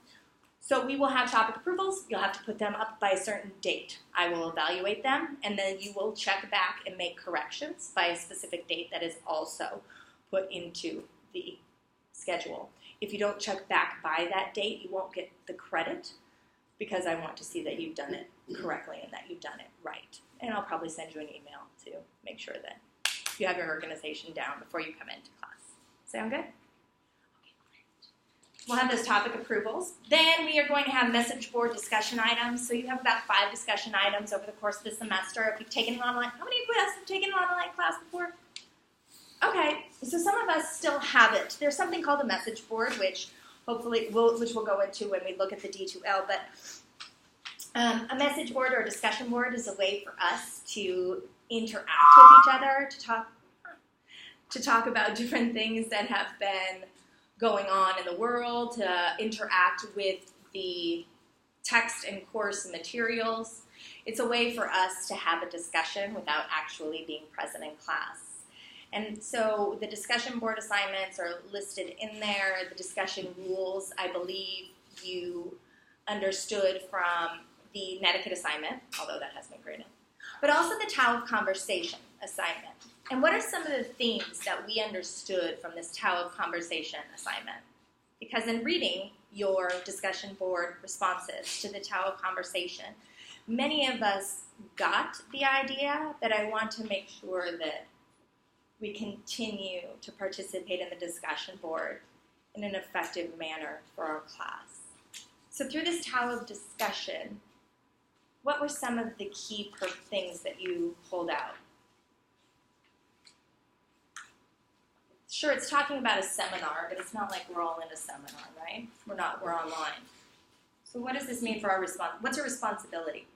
So we will have topic approvals. You'll have to put them up by a certain date. I will evaluate them, and then you will check back and make corrections by a specific date that is also put into the schedule. If you don't check back by that date, you won't get the credit because I want to see that you've done it correctly and that you've done it right. And I'll probably send you an email to make sure that you have your organization down before you come into class. Sound good? Okay, great. We'll have those topic approvals. Then we are going to have message board discussion items. So you have about 5 discussion items over the course of the semester. If you've taken an online, how many of us have taken an online class before? Okay, so some of us still have it. There's something called a message board, which hopefully we'll go into when we look at the D2L. But a message board or a discussion board is a way for us to interact with each other, to talk about different things that have been going on in the world, to interact with the text and course materials. It's a way for us to have a discussion without actually being present in class. And so the discussion board assignments are listed in there. The discussion rules, I believe you understood from the Netiquette assignment, although that has been graded, but also the Tao of Conversation assignment. And what are some of the themes that we understood from this Tao of Conversation assignment? Because in reading your discussion board responses to the Tao of Conversation, many of us got the idea, but I want to make sure that we continue to participate in the discussion board in an effective manner for our class. So through this Tao of discussion, what were some of the key things that you pulled out? Sure, it's talking about a seminar, but it's not like we're all in a seminar, right? We're online. So what does this mean for our response? What's our responsibility?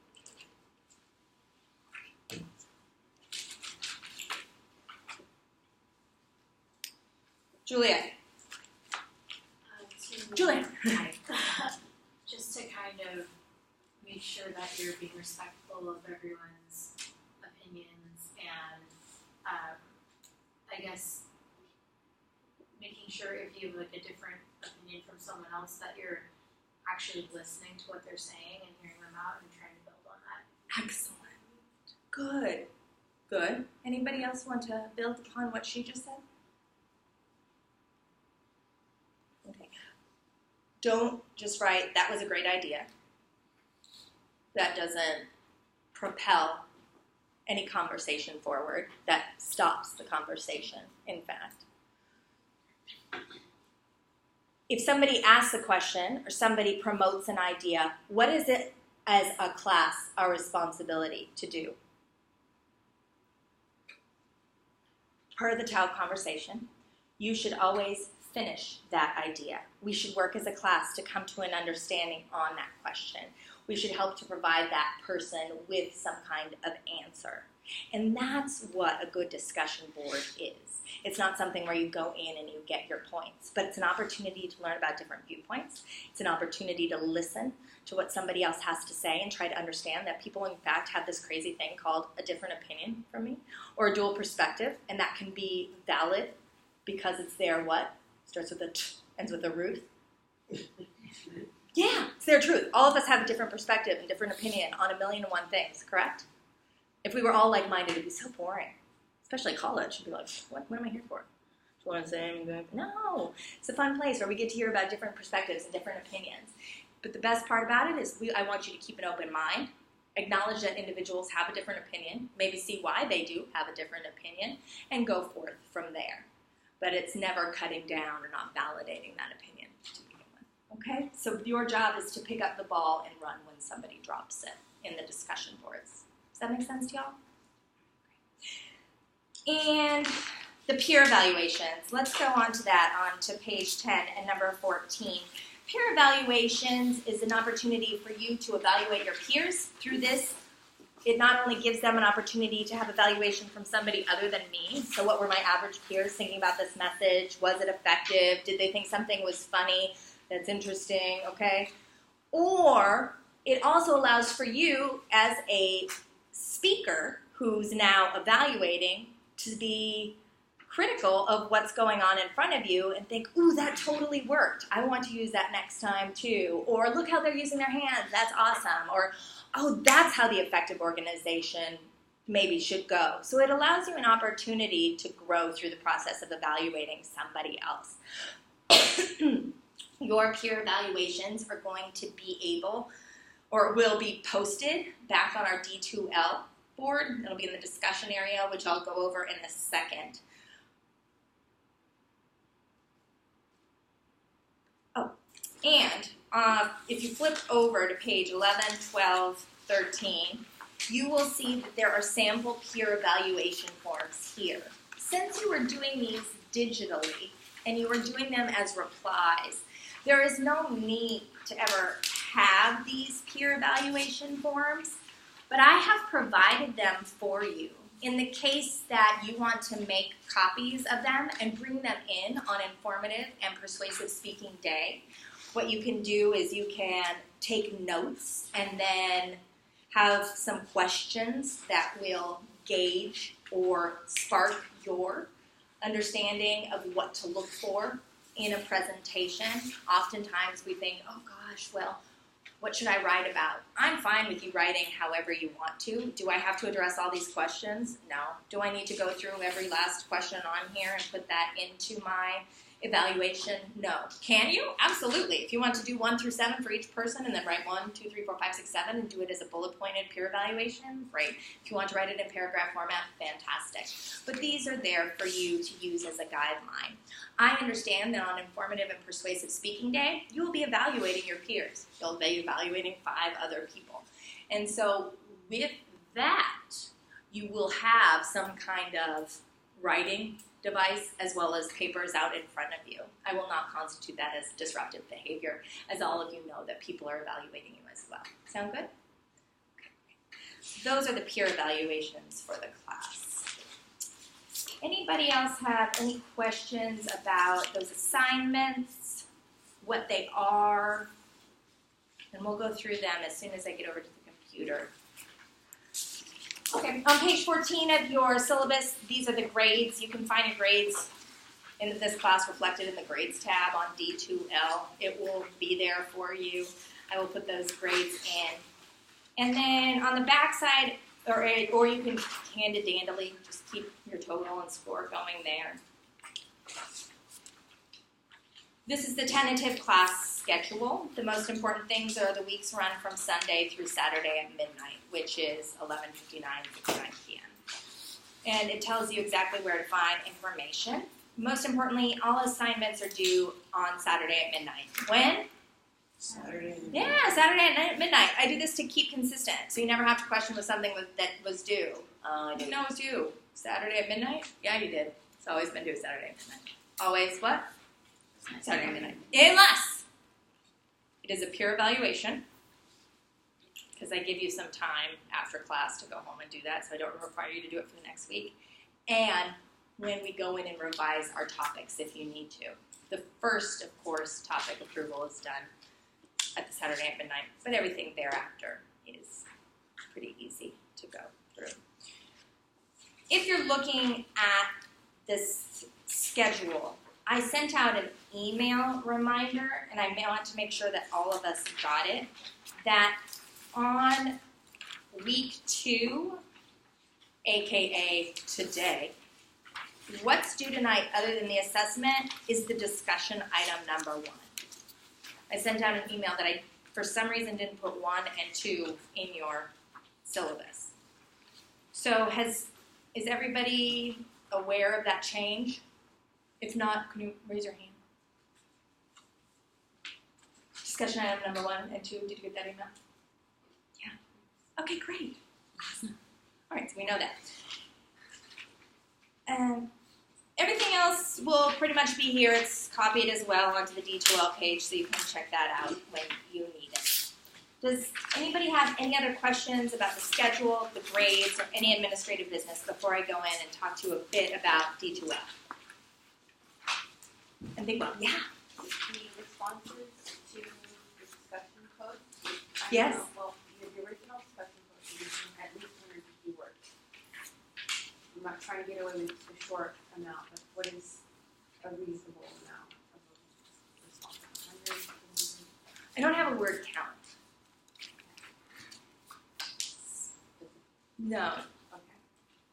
Juliet. Juliet. Just to kind of make sure that you're being respectful of everyone's opinions and I guess making sure if you have like a different opinion from someone else that you're actually listening to what they're saying and hearing them out and trying to build on that. Excellent. Good. Good. Anybody else want to build upon what she just said? Okay. Don't just write, that was a great idea. That doesn't propel any conversation forward. That stops the conversation, in fact. If somebody asks a question or somebody promotes an idea, what is it as a class our responsibility to do? Per the Tao conversation, you should always finish that idea. We should work as a class to come to an understanding on that question. We should help to provide that person with some kind of answer. And that's what a good discussion board is. It's not something where you go in and you get your points, but it's an opportunity to learn about different viewpoints. It's an opportunity to listen to what somebody else has to say and try to understand that people, in fact, have this crazy thing called a different opinion from me or a dual perspective, and that can be valid because it's their what? Starts with a t, ends with a Ruth. Yeah, it's their truth. All of us have a different perspective and different opinion on 1,000,001 things, correct? If we were all like-minded, it'd be so boring. Especially college. You'd be like, what am I here for? Just want to say, no. It's a fun place where we get to hear about different perspectives and different opinions. But the best part about it is I want you to keep an open mind, acknowledge that individuals have a different opinion, maybe see why they do have a different opinion, and go forth from there. But it's never cutting down or not validating that opinion to begin with. Okay? So your job is to pick up the ball and run when somebody drops it in the discussion boards. Does that make sense to y'all? And the peer evaluations. Let's go on to that, on to page 10 and number 14. Peer evaluations is an opportunity for you to evaluate your peers. Through this, it not only gives them an opportunity to have evaluation from somebody other than me. So what were my average peers thinking about this message? Was it effective? Did they think something was funny? That's interesting, okay? Or it also allows for you as a speaker who's now evaluating to be critical of what's going on in front of you and think, ooh, that totally worked. I want to use that next time too. Or look how they're using their hands. That's awesome. Or, oh, that's how the effective organization maybe should go. So it allows you an opportunity to grow through the process of evaluating somebody else. Your peer evaluations are going to be able or will be posted back on our D2L board. It'll be in the discussion area, which I'll go over in a second. Oh, And if you flip over to page 11, 12, 13, you will see that there are sample peer evaluation forms here. Since you were doing these digitally and you were doing them as replies, there is no need to ever have these peer evaluation forms, but I have provided them for you in the case that you want to make copies of them and bring them in on Informative and Persuasive Speaking Day. What you can do is you can take notes and then have some questions that will gauge or spark your understanding of what to look for in a presentation. Oftentimes we think, oh gosh, well, what should I write about? I'm fine with you writing however you want to. Do I have to address all these questions? No. Do I need to go through every last question on here and put that into my evaluation? No. Can you? Absolutely. If you want to do 1 through 7 for each person and then write 1, 2, 3, 4, 5, 6, 7 and do it as a bullet pointed peer evaluation, great. If you want to write it in paragraph format, fantastic. But these are there for you to use as a guideline. I understand that on Informative and Persuasive Speaking Day, you will be evaluating your peers. You'll be evaluating 5 other people. And so with that, you will have some kind of writing device as well as papers out in front of you. I will not constitute that as disruptive behavior, as all of you know that people are evaluating you as well. Sound good? Okay. Those are the peer evaluations for the class. Anybody else have any questions about those assignments, what they are? And we'll go through them as soon as I get over to the computer. Okay, on page 14 of your syllabus, these are the grades. You can find your grades in this class reflected in the grades tab on D2L. It will be there for you. I will put those grades in. And then on the back side, or you can hand-it-dandily, just keep your total and score going there. This is the tentative class schedule. The most important things are the weeks run from Sunday through Saturday at midnight, which is 11:59 p.m. And it tells you exactly where to find information. Most importantly, all assignments are due on Saturday at midnight. When? Saturday. Yeah, Saturday at midnight. I do this to keep consistent, so you never have to question with something that was due. I didn't know it was due. Saturday at midnight? Yeah, you did. It's always been due Saturday at midnight. Always what? Saturday at midnight. Unless it is a peer evaluation, because I give you some time after class to go home and do that, so I don't require you to do it for the next week. And when we go in and revise our topics if you need to. The first, of course, topic approval is done at the Saturday at midnight, but everything thereafter is pretty easy to go through. If you're looking at this schedule, I sent out an email reminder, and I want to make sure that all of us got it, that on week 2, aka today, what's due tonight other than the assessment is the discussion item number 1. I sent out an email that I, for some reason, didn't put 1 and 2 in your syllabus. So is everybody aware of that change? If not, can you raise your hand? Discussion item number 1 and 2, did you get that email? Yeah. Okay, great. Awesome. All right, so we know that. Everything else will pretty much be here. It's copied as well onto the D2L page, so you can check that out when you need it. Does anybody have any other questions about the schedule, the grades, or any administrative business before I go in and talk to you a bit about D2L? And think about, yeah. The responses to the discussion codes. Yes. Well, the original discussion codes are using at least 150 words. I'm not trying to get away with a short amount, but what is a reasonable amount of responses? 100? I don't have a word count. No. Okay.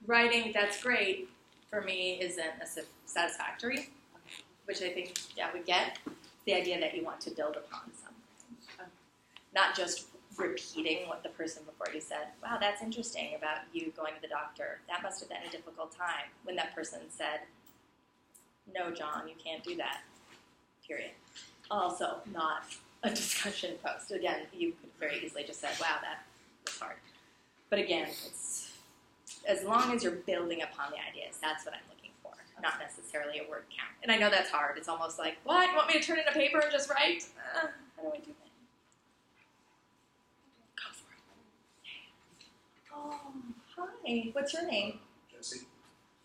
Writing, that's great, for me isn't satisfactory, which I think, yeah, we get. The idea that you want to build upon something. Okay. Not just repeating what the person before you said. Wow, that's interesting about you going to the doctor. That must have been a difficult time. When that person said, no, John, you can't do that. Period. also not a discussion post. Again, you could very easily just say, wow, that was hard. But again, it's as long as you're building upon the ideas, that's what I'm looking for, not necessarily a word count. And I know that's hard. It's almost like, what? You want me to turn in a paper and just write? How do I do that? Go for it. Oh, hi. What's your name? Jesse,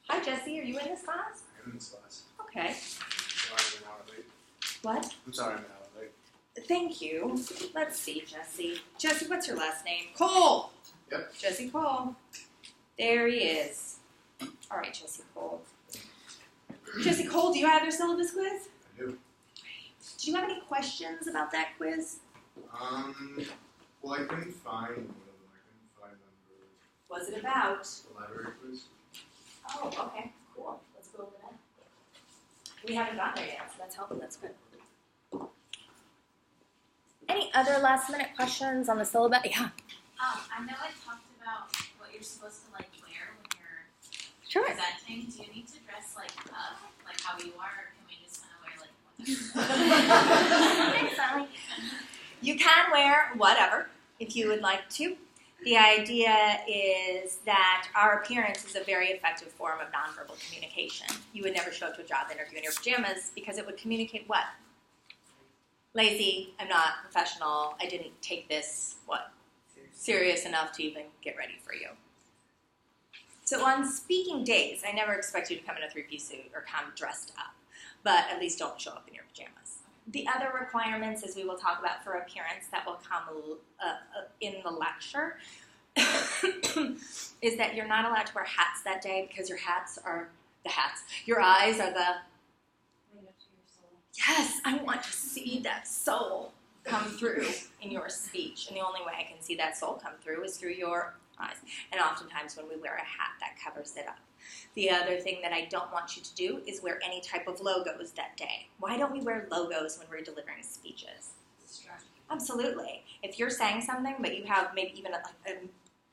Hi, Jesse. Are you in this class? I'm in this class. Okay. Sorry I'm an hour late. What? I'm sorry I'm an hour late. Thank you. Let's see, Jesse. Jesse, what's your last name? Cole. Yep. Jesse Cole. There he is. All right, Jesse Cole. Jesse Cole, do you have your syllabus quiz? I do. Do you have any questions about that quiz? Well, I couldn't find one of them. I couldn't find them for What's it about? the library quiz. Oh, okay, cool. Let's go over that. We haven't gotten there yet, so that's helpful. That's good. Any other last minute questions on the syllabus? Yeah. I know I talked about what you're supposed to like wear when you're Sure. presenting. Do you need to dress like how you are, or can we just kind of wear like Thanks, Sally. You can wear whatever if you would like to. The idea is that our appearance is a very effective form of nonverbal communication. You would never show up to a job interview in your pajamas because it would communicate what? Lazy, I'm not professional, I didn't take this, serious enough to even get ready for you. So on speaking days, I never expect you to come in a three-piece suit or come dressed up, but at least don't show up in your pajamas. The other requirements, as we will talk about for appearance, that will come in the lecture, is that you're not allowed to wear hats that day because your hats are the hats. Your eyes are the, yes, I want to see that soul come through in your speech. And the only way I can see that soul come through is through your eyes. And oftentimes when we wear a hat, that covers it up. The other thing that I don't want you to do is wear any type of logos that day. Why don't we wear logos when we're delivering speeches? Absolutely. If you're saying something, but you have maybe even a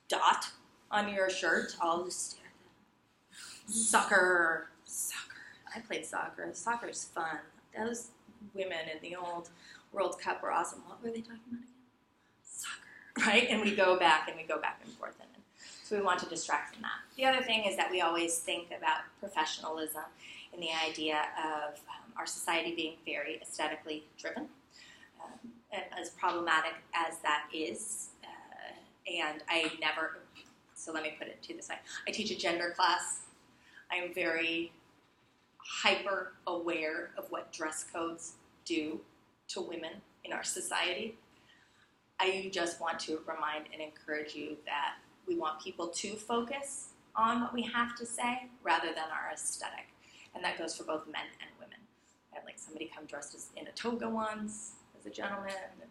dot on your shirt, I'll just stare at them. Soccer. I played soccer. Soccer's fun. Those women in the old World Cup were awesome. What were they talking about again? Soccer, right? And we go back and forth. So we want to distract from that. The other thing is that we always think about professionalism and the idea of our society being very aesthetically driven. And as problematic as that is, and I never, so let me put it to this way. I teach a gender class. I am very hyper aware of what dress codes do to women in our society. I just want to remind and encourage you that we want people to focus on what we have to say rather than our aesthetic. And that goes for both men and women. I had somebody come dressed in a toga once as a gentleman, and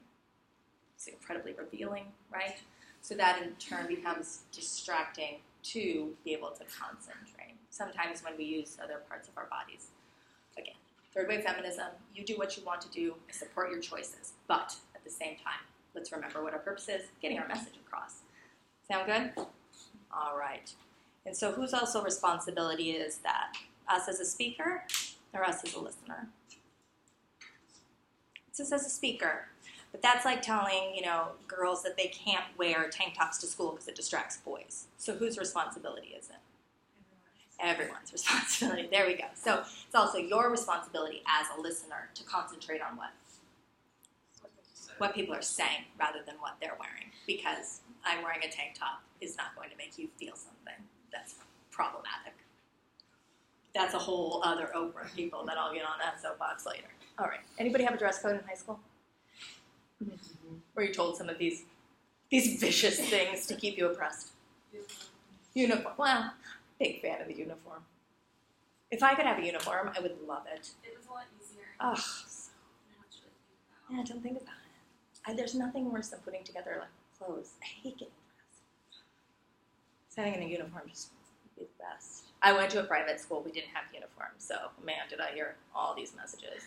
it's incredibly revealing, right? So that in turn becomes distracting to be able to concentrate. Sometimes when we use other parts of our bodies. Again, third wave feminism, you do what you want to do, I support your choices, but at the same time, let's remember what our purpose is, getting our message across. Sound good? All right. And so whose also responsibility is that? Us as a speaker or us as a listener? It's us as a speaker. But that's like telling, girls that they can't wear tank tops to school because it distracts boys. So whose responsibility is it? Everyone's responsibility. There we go. So it's also your responsibility as a listener to concentrate on what people are saying rather than what they're wearing. Because I'm wearing a tank top is not going to make you feel something that's problematic. That's a whole other Oprah, people, that I'll get on that soapbox later. All right. Anybody have a dress code in high school? Were you told some of these vicious things to keep you oppressed? Uniform. Well, big fan of the uniform. If I could have a uniform, I would love it. It was a lot easier. Oh, yeah, don't think about it. There's nothing worse than putting together clothes. I hate getting dressed. Setting in a uniform just would be the best. I went to a private school. We didn't have uniforms, so man, did I hear all these messages.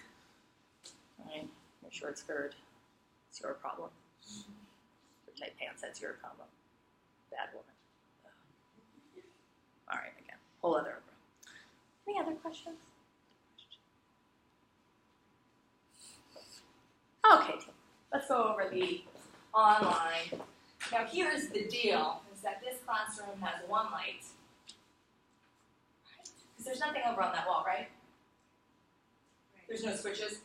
All right, your short skirt, it's your problem. Your tight pants, that's your problem. Bad woman. All right, again, whole other Oprah. Any other questions? Okay, let's go over the online. Now here's the deal, is that this classroom has one light. Because there's nothing over on that wall, right? There's no switches.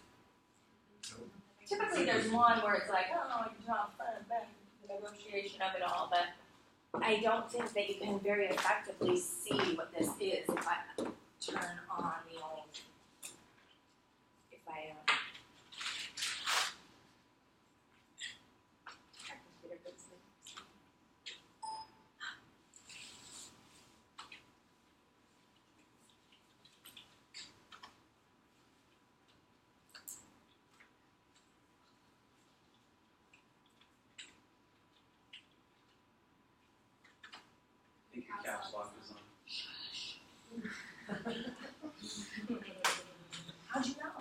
Nope. Typically there's one where it's like, oh, I can turn off the negotiation of it all, but I don't think that you can very effectively see what this is if I turn on the old, if I, computer goes to sleep. I think your caps lock is on. How'd you know?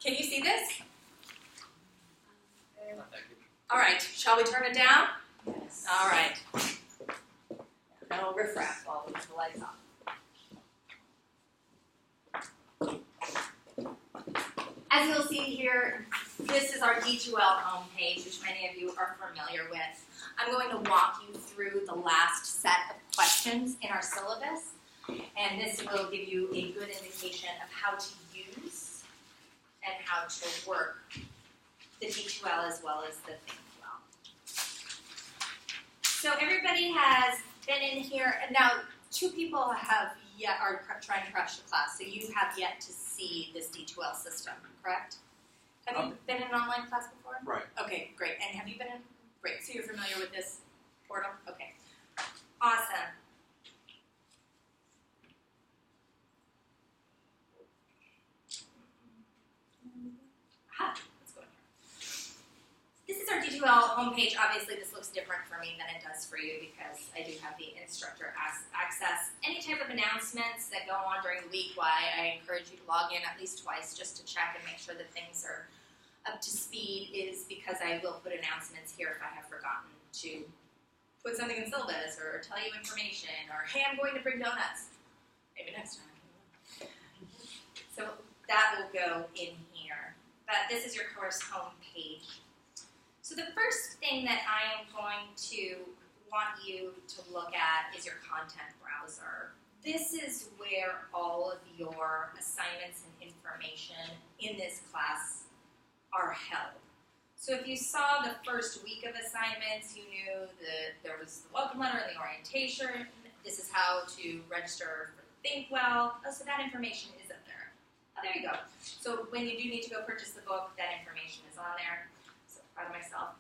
Can you see this? Not that good. All right, shall we turn it down? Yes. All right. No riffraff while we turn the lights off. As you'll see here, this is our D2L homepage, which many of you are familiar with. I'm going to walk you through the last set of questions in our syllabus, and this will give you a good indication of how to use and how to work the D2L as well as the Fink Welkom. So everybody has been in here, and now 2 people are trying to crash the class, so you have yet to see this D2L system, correct? Have you been in an online class before? Right. Okay, great. And have you been in? Great. So you're familiar with this portal? Okay. Awesome. Let's go in here. This is our D2L homepage. Obviously, this looks different for me than it does for you because I do have the instructor access. Any type of announcements that go on during the week, why I encourage you to log in at least twice just to check and make sure that things are up to speed, is because I will put announcements here if I have forgotten to put something in syllabus or tell you information, or hey, I'm going to bring donuts. Maybe next time. So that will go in here. But this is your course homepage. So the first thing that I am going to want you to look at is your content browser. This is where all of your assignments and information in this class are held. So if you saw the first week of assignments, you knew that there was the welcome letter and the orientation. This is how to register for the Fink Welkom. Oh, so that information is up there. Oh, there you go. So when you do need to go purchase the book, that information is on there. So proud of myself.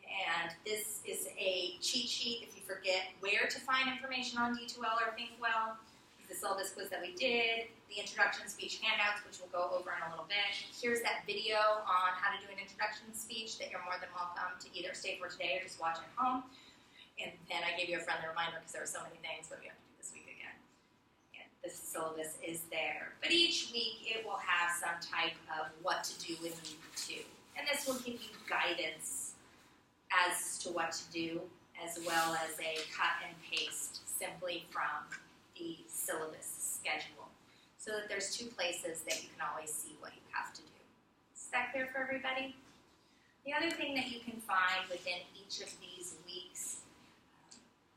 And this is a cheat sheet if you forget where to find information on D2L or Fink Welkom. The syllabus quiz that we did, the introduction speech handouts, which we'll go over in a little bit. Here's that video on how to do an introduction speech that you're more than welcome to either stay for today or just watch at home. And then I gave you a friendly reminder because there were so many things. What do we have to do this week again? And the syllabus is there. But each week it will have some type of what to do in week 2. And this will give you guidance as to what to do, as well as a cut and paste simply from the syllabus schedule, so that there's 2 places that you can always see what you have to do. Is that clear for everybody? The other thing that you can find within each of these weeks,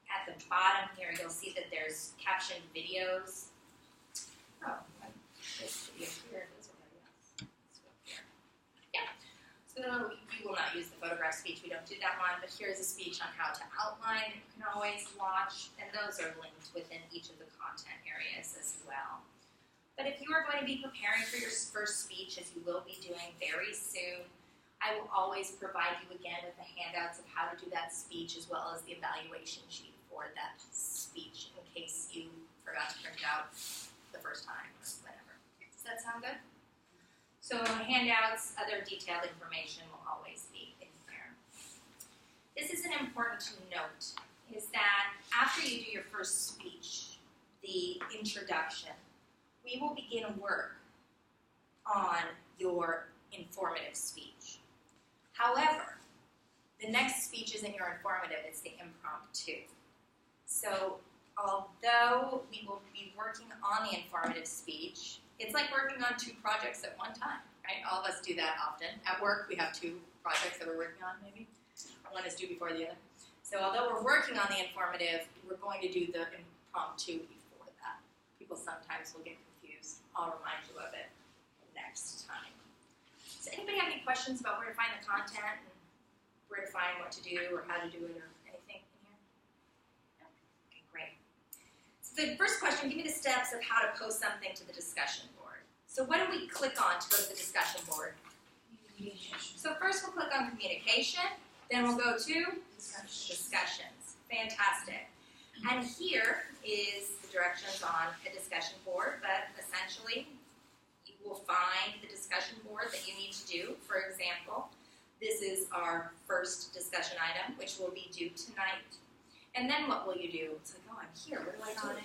at the bottom here, you'll see that there's captioned videos. Oh, this video here, this one, yes. Let's go here. Yeah. So you will not use the photograph speech, we don't do that one, but here's a speech on how to outline that you can always watch, and those are linked within each of the content areas as well. But if you are going to be preparing for your first speech, as you will be doing very soon, I will always provide you again with the handouts of how to do that speech, as well as the evaluation sheet for that speech, in case you forgot to print it out the first time or whatever. Does that sound good? So handouts, other detailed information will always be in here. This is an important note, is that after you do your first speech, the introduction, we will begin work on your informative speech. However, the next speech isn't your informative, it's the impromptu. So although we will be working on the informative speech, it's like working on 2 projects at one time, right? All of us do that often. At work, we have 2 projects that we're working on, maybe. One is due before the other. So although we're working on the informative, we're going to do the impromptu before that. People sometimes will get confused. I'll remind you of it next time. Does anybody have any questions about where to find the content and where to find what to do or how to do it or anything in here? No? Okay, great. So the first question, give me the steps of how to post something to the discussion board. So what do we click on to go to the discussion board? So first we'll click on communication, then we'll go to discussions. Fantastic. And here is the directions on a discussion board, but essentially you will find the discussion board that you need to do. For example, this is our first discussion item, which will be due tonight. And then what will you do? It's like, oh, I'm here. What do I do?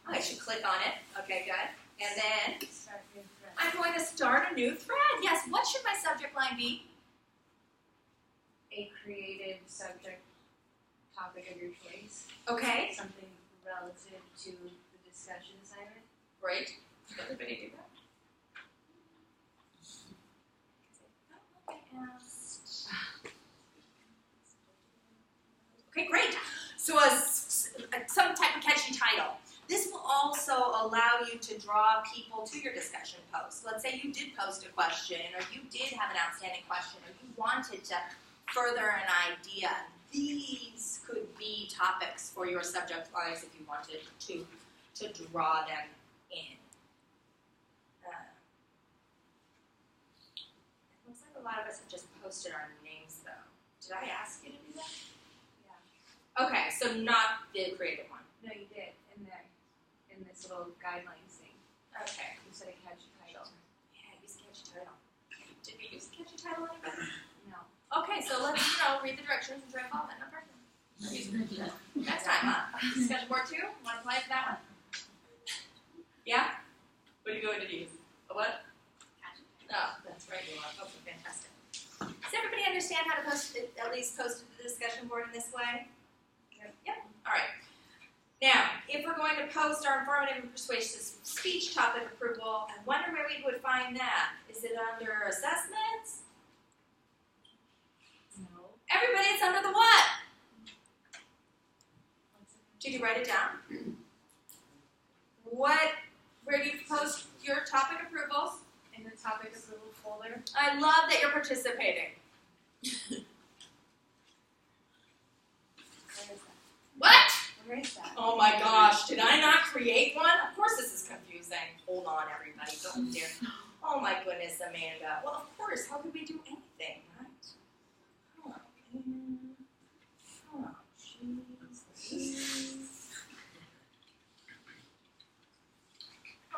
Oh, I should click on it. Okay, good. And then I'm going to start a new thread. Yes, what should my subject line be? A creative subject topic of your choice. Okay. Something relative to the discussion assignment. Great. Did everybody do that? Okay, great. So some type of catchy title. This will also allow you to draw people to your discussion post. Let's say you did post a question, or you did have an outstanding question, or you wanted to further an idea. These could be topics for your subject lines if you wanted to draw them in. It looks like a lot of us have just posted our names, though. Did I ask you to do that? Yeah. Okay, so not the creative one. No, you did in this little guidelines thing. Okay. You said a catchy title. Yeah, use a catchy title. Did we use a catchy title anybody? No. Okay, so let's, read the directions and try to follow that. Not perfect. Next time, huh? Discussion board 2? Want to apply for that one? Yeah? What are you going to use? A what? Oh, that's right, you are. Okay, fantastic. Does everybody understand how to post it, at least post it to the discussion board in this way? Yep. All right. Now, if we're going to post our informative and persuasive speech topic approval, I wonder where we would find that. Is it under assessments? No. Everybody, it's under the what? Did you write it down? Where do you post your topic approvals? In the topic approval folder. I love that you're participating. Where is that? What? Where is that? Oh my gosh, did I not create one? Of course this is confusing. Hold on, everybody, don't dare. Oh my goodness, Amanda. Well, of course, how could we do anything, right? Oh, man. Oh, jeez.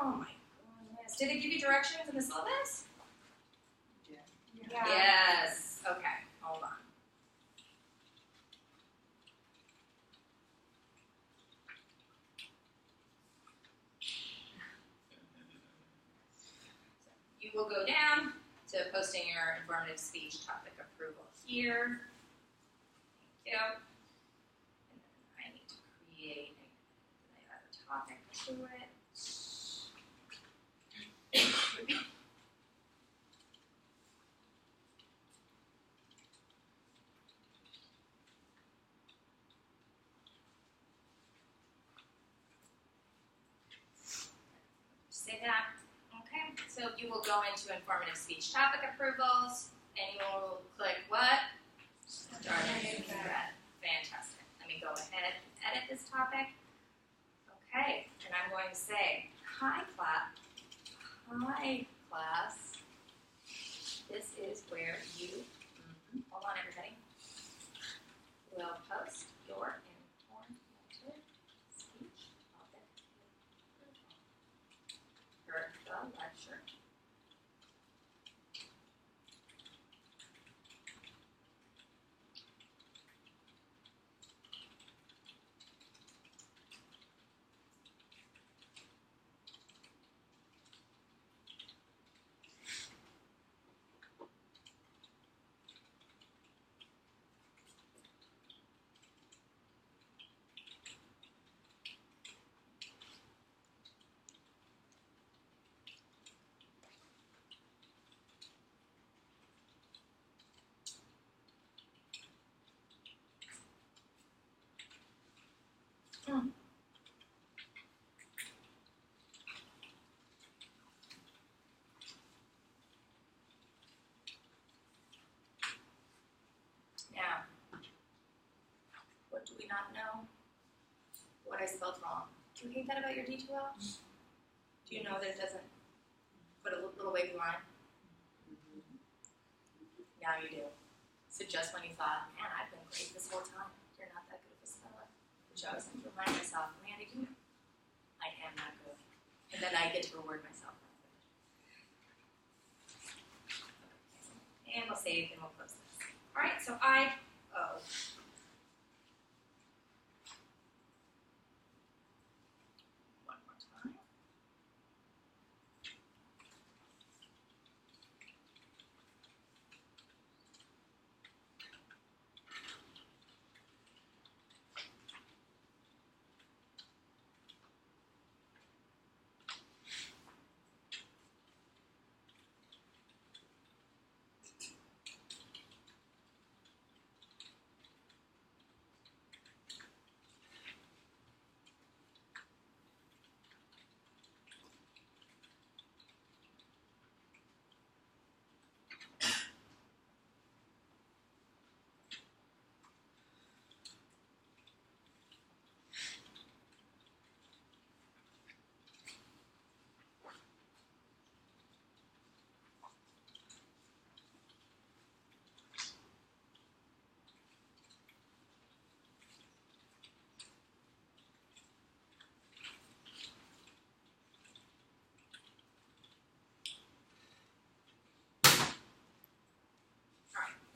Oh my goodness. Did it give you directions in the syllabus? Yeah. Yes. Okay, hold on. You will go down to posting your informative speech topic approval here. Thank you. And then I need to create a topic to it. Say that. Okay, so you will go into informative speech topic approvals, and you will click what? Start a new thread. Fantastic. Let me go ahead and edit this topic. Okay, and I'm going to say, hi class. This is where you, hold on everybody, will post your informative speech topic for the lecture. Now, what do we not know? What I spelled wrong. Do you hate that about your D2L? Do you know that it doesn't put a little wavy line? Now you do. So just when you thought, man, I've been great this whole time, you're not that good of a speller. Which I was going to remind myself, man, I am not good. And then I get to reward myself. And we'll save and we'll close this. Alright, so I-O. One more time.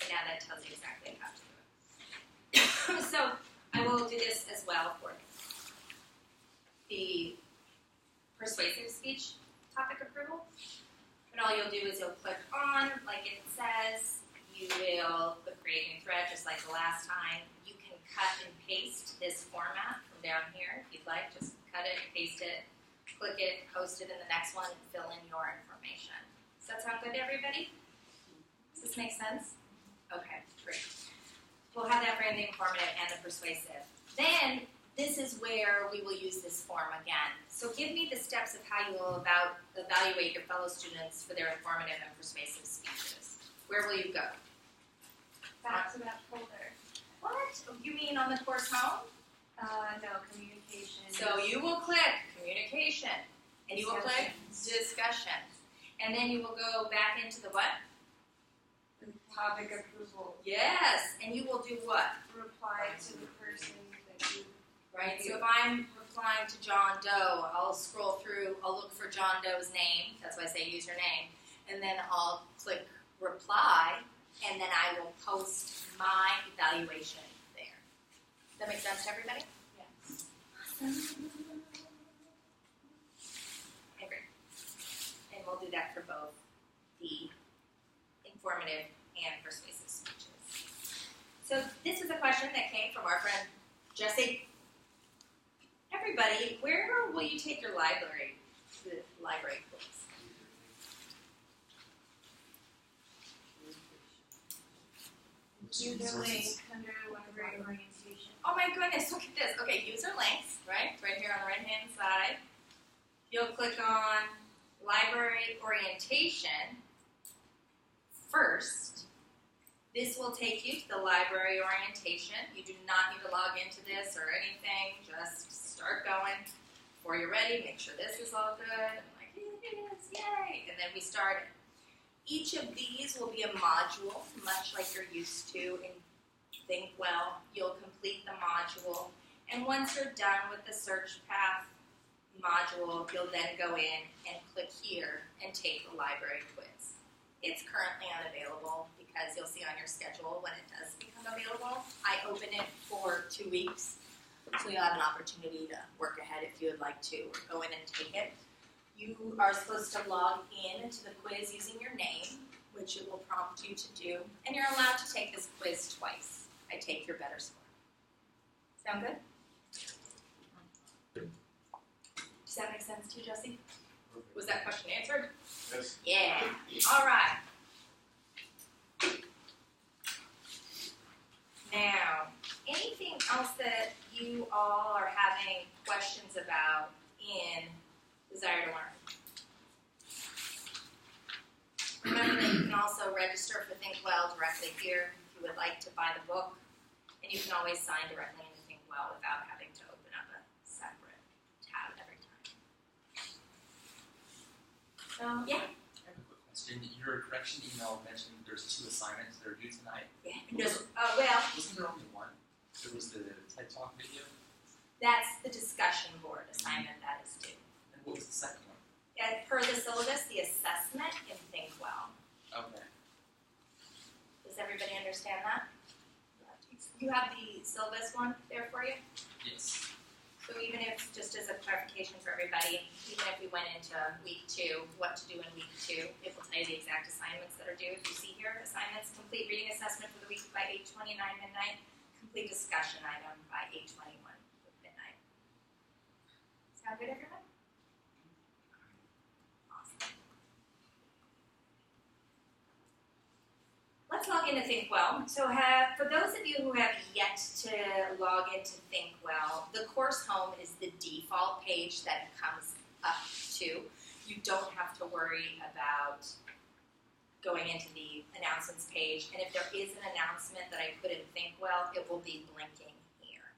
Now that tells you exactly how to do it. So I will do this as well for the persuasive speech topic approval. And all you'll do is you'll click on, like it says, you will click create new thread just like the last time. You can cut and paste this format from down here if you'd like. Just cut it, paste it, click it, post it in the next one, and fill in your information. Does that sound good to everybody? Does this make sense? Okay, great. We'll have that for the informative and the persuasive. Then, this is where we will use this form again. So give me the steps of how you will evaluate your fellow students for their informative and persuasive speeches. Where will you go? Back to that folder. What? You mean on the course home? No, communication. So you will click communication, and you will click discussion. And then you will go back into the what? Topic approval. Yes, and you will do what? Reply to the person that you. Right, so if I'm replying to John Doe, I'll scroll through, I'll look for John Doe's name, that's why I say username, and then I'll click reply, and then I will post my evaluation there. Does that make sense to everybody? Yes. Awesome. Okay, great. And we'll do that for both the informative and persuasive speeches. So this is a question that came from our friend Jesse. Everybody, where will you take your library quiz? User link under library orientation. Oh my goodness, look at this. Okay, user links, right? Right here on the right-hand side. You'll click on library orientation first. This will take you to the library orientation. You do not need to log into this or anything. Just start going. Before you're ready, make sure this is all good. I'm like, yes, yay! And then we started. Each of these will be a module, much like you're used to in Fink Well. You'll complete the module. And once you're done with the search path module, you'll then go in and click here and take the library quiz. It's currently unavailable because you'll see on your schedule when it does become available. I open it for 2 weeks, so you'll have an opportunity to work ahead if you would like to, or go in and take it. You are supposed to log in to the quiz using your name, which it will prompt you to do, and you're allowed to take this quiz twice. I take your better score. Sound good? Does that make sense to you, Jesse? Was that question answered? Yes. Yeah. All right. Now, anything else that you all are having having questions about in Desire to Learn. Remember that you can also register for Think Well directly here if you would like to buy the book, and you can always sign directly into Think Well without having to open up a separate tab every time. So, yeah. I have a quick question. Your correction email mentioned there's 2 assignments that are due tonight. Yeah. Well, Wasn't there only one? There was the TED Talk video. that's the discussion board assignment that is due. And what was the second one? Per the syllabus, the assessment in Think Well. Okay. Does everybody understand that? You have the syllabus one there for you? Yes. So even if, just as a clarification for everybody, even if we went into week 2, what to do in week 2, it will tell you the exact assignments that are due. If you see here, assignments, complete reading assessment for the week by 8:29 midnight, complete discussion item by 8:21 midnight. Sound good, everyone? Awesome. Let's log into Think Well. So for those of you who have yet to log into Think Well, the course home is the default page that it comes up to. You don't have to worry about going into the announcements page. And if there is an announcement that I put in Think Well, it will be blinking here.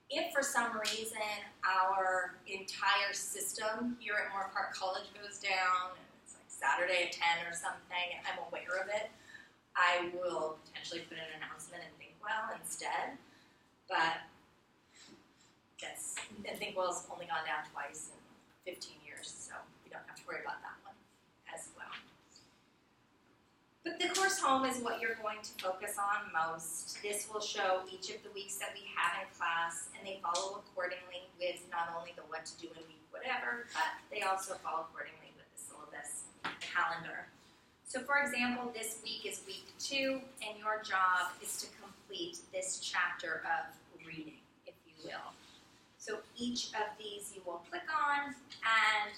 If for some reason our entire system here at Moorpark College goes down, and it's like Saturday at 10 or something, and I'm aware of it, I will potentially put an announcement in Think Well instead, but Think Well's only gone down twice in 15 years, so you don't have to worry about that one as well. But the course home is what you're going to focus on most. This will show each of the weeks that we have in class, and they follow accordingly with not only the what to do in week whatever, but they also follow accordingly with the syllabus calendar. So for example, this week is week 2, and your job is to complete this chapter of reading, if you will. So each of these you will click on, and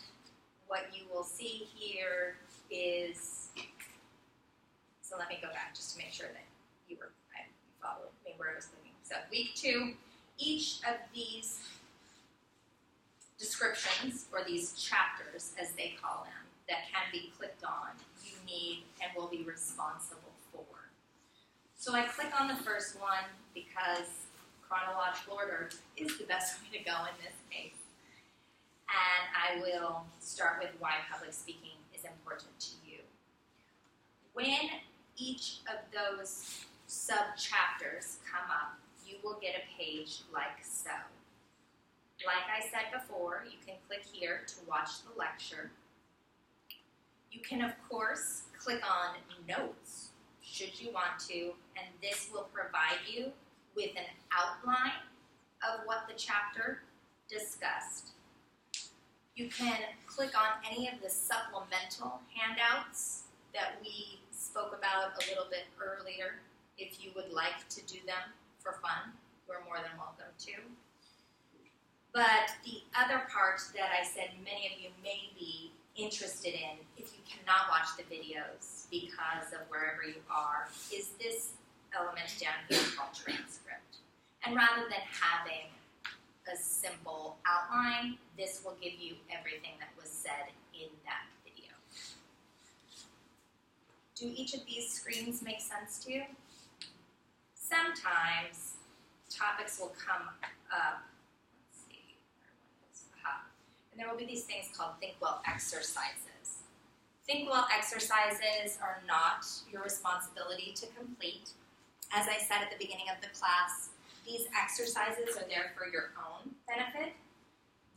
what you will see here is, so let me go back just to make sure that you followed me where I was clicking. So week 2, each of these descriptions, or these chapters as they call them, that can be clicked on, you need and will be responsible for. So I click on the first one because chronological order is the best way to go in this case. And I will start with why public speaking is important to you. When each of those sub-chapters come up, you will get a page like so. Like I said before, you can click here to watch the lecture. You can, of course, click on Notes, should you want to, and this will provide you with an outline of what the chapter discussed. You can click on any of the supplemental handouts that we spoke about a little bit earlier. If you would like to do them for fun, you're more than welcome to. But the other part that I said many of you may be interested in, if you cannot watch the videos because of wherever you are, is this element down here called transcript. And rather than having a simple outline, this will give you everything that was said in that video. Do each of these screens make sense to you? Sometimes topics will come up. And there will be these things called Think Well exercises. Think Well exercises are not your responsibility to complete. As I said at the beginning of the class, these exercises are there for your own benefit.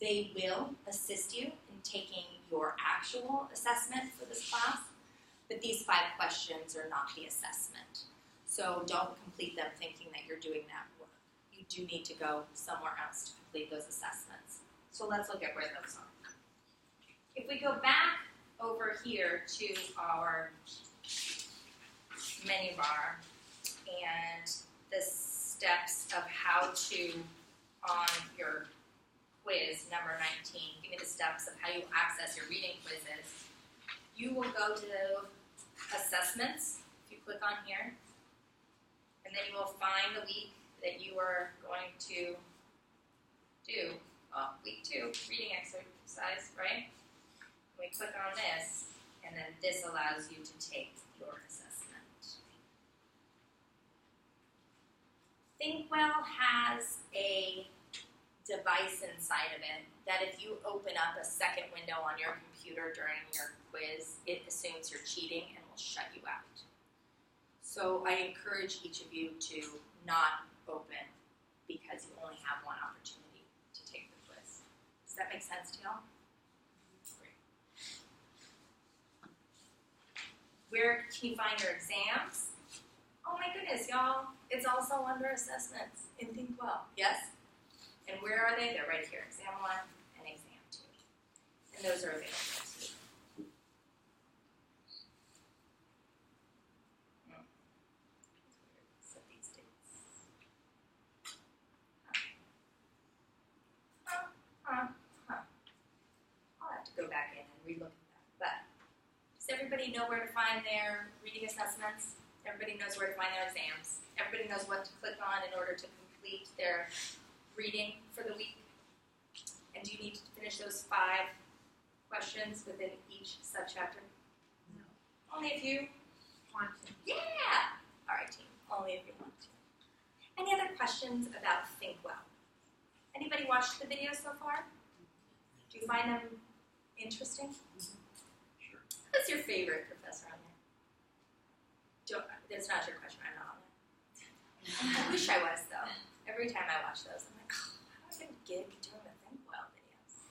They will assist you in taking your actual assessment for this class, but these 5 questions are not the assessment. So don't complete them thinking that you're doing that work. You do need to go somewhere else to complete those assessments. So let's look at where those are. If we go back over here to our menu bar and the steps of how to, on your quiz number 19, give me the steps of how you access your reading quizzes, you will go to assessments, if you click on here, and then you will find the week that you are going to do, week 2, reading exercise, right? We click on this, and then this allows you to take your assessment. Think Well has a device inside of it that if you open up a second window on your computer during your quiz, it assumes you're cheating and will shut you out. So I encourage each of you to not open because you only have one opportunity to take the quiz. Does that make sense to y'all? Great. Where can you find your exams? Oh my goodness, y'all. It's also under assessments in Think Well. Yes? And where are they? They're right here. Exam 1 and Exam 2. And those are available to you. Set these dates. Okay. I'll have to go back in and relook at that. But does everybody know where to find their reading assessments? Everybody knows where to find their exams. Everybody knows what to click on in order to complete their reading for the week. And do you need to finish those 5 questions within each subchapter? No. Only if you Want to. Yeah! All right, team. Only if you want to. Any other questions about Think Well? Anybody watched the video so far? Do you find them interesting? Sure. Who's your favorite professor on there? That's not your question. I'm not on it. I wish I was, though. Every time I watch those, I'm like, oh, how do I get a gig doing the Think Well videos?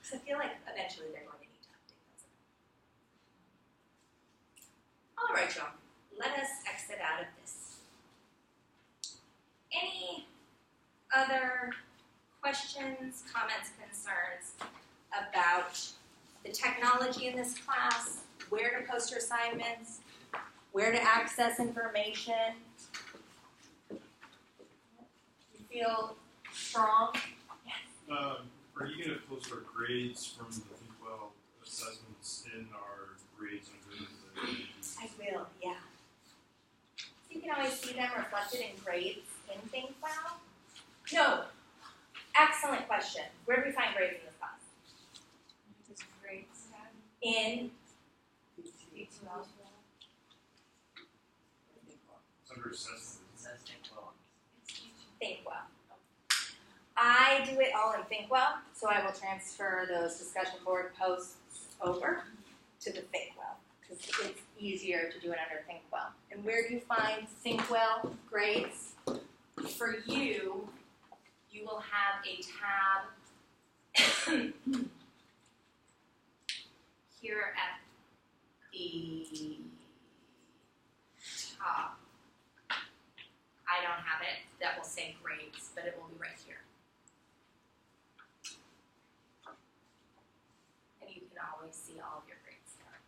Because I feel like eventually they're going to need to update those. All right, y'all. Let us exit out of this. Any other questions, comments, concerns about the technology in this class, where to post your assignments, where to access information? You feel strong? Yes. Are you going to post our grades from the Fink Well assessments in our grades under the I will, yeah. So you can always see them reflected in grades in Fink Well? No. Excellent question. Where do we find grades in this class? Grades. In It's under assessment. It says Think Well. Think Well. I do it all in Think Well, so I will transfer those discussion board posts over to the Think Well because it's easier to do it under Think Well. And where do you find Think Well grades? For you, you will have a tab here at the top. I don't have it. That will say grades, but it will be right here. And you can always see all of your grades there.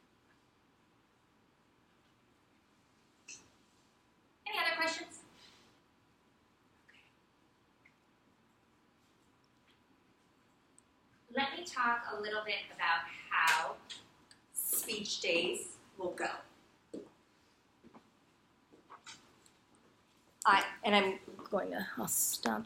Any other questions? Okay. Let me talk a little bit about how speech days will go. I'll stop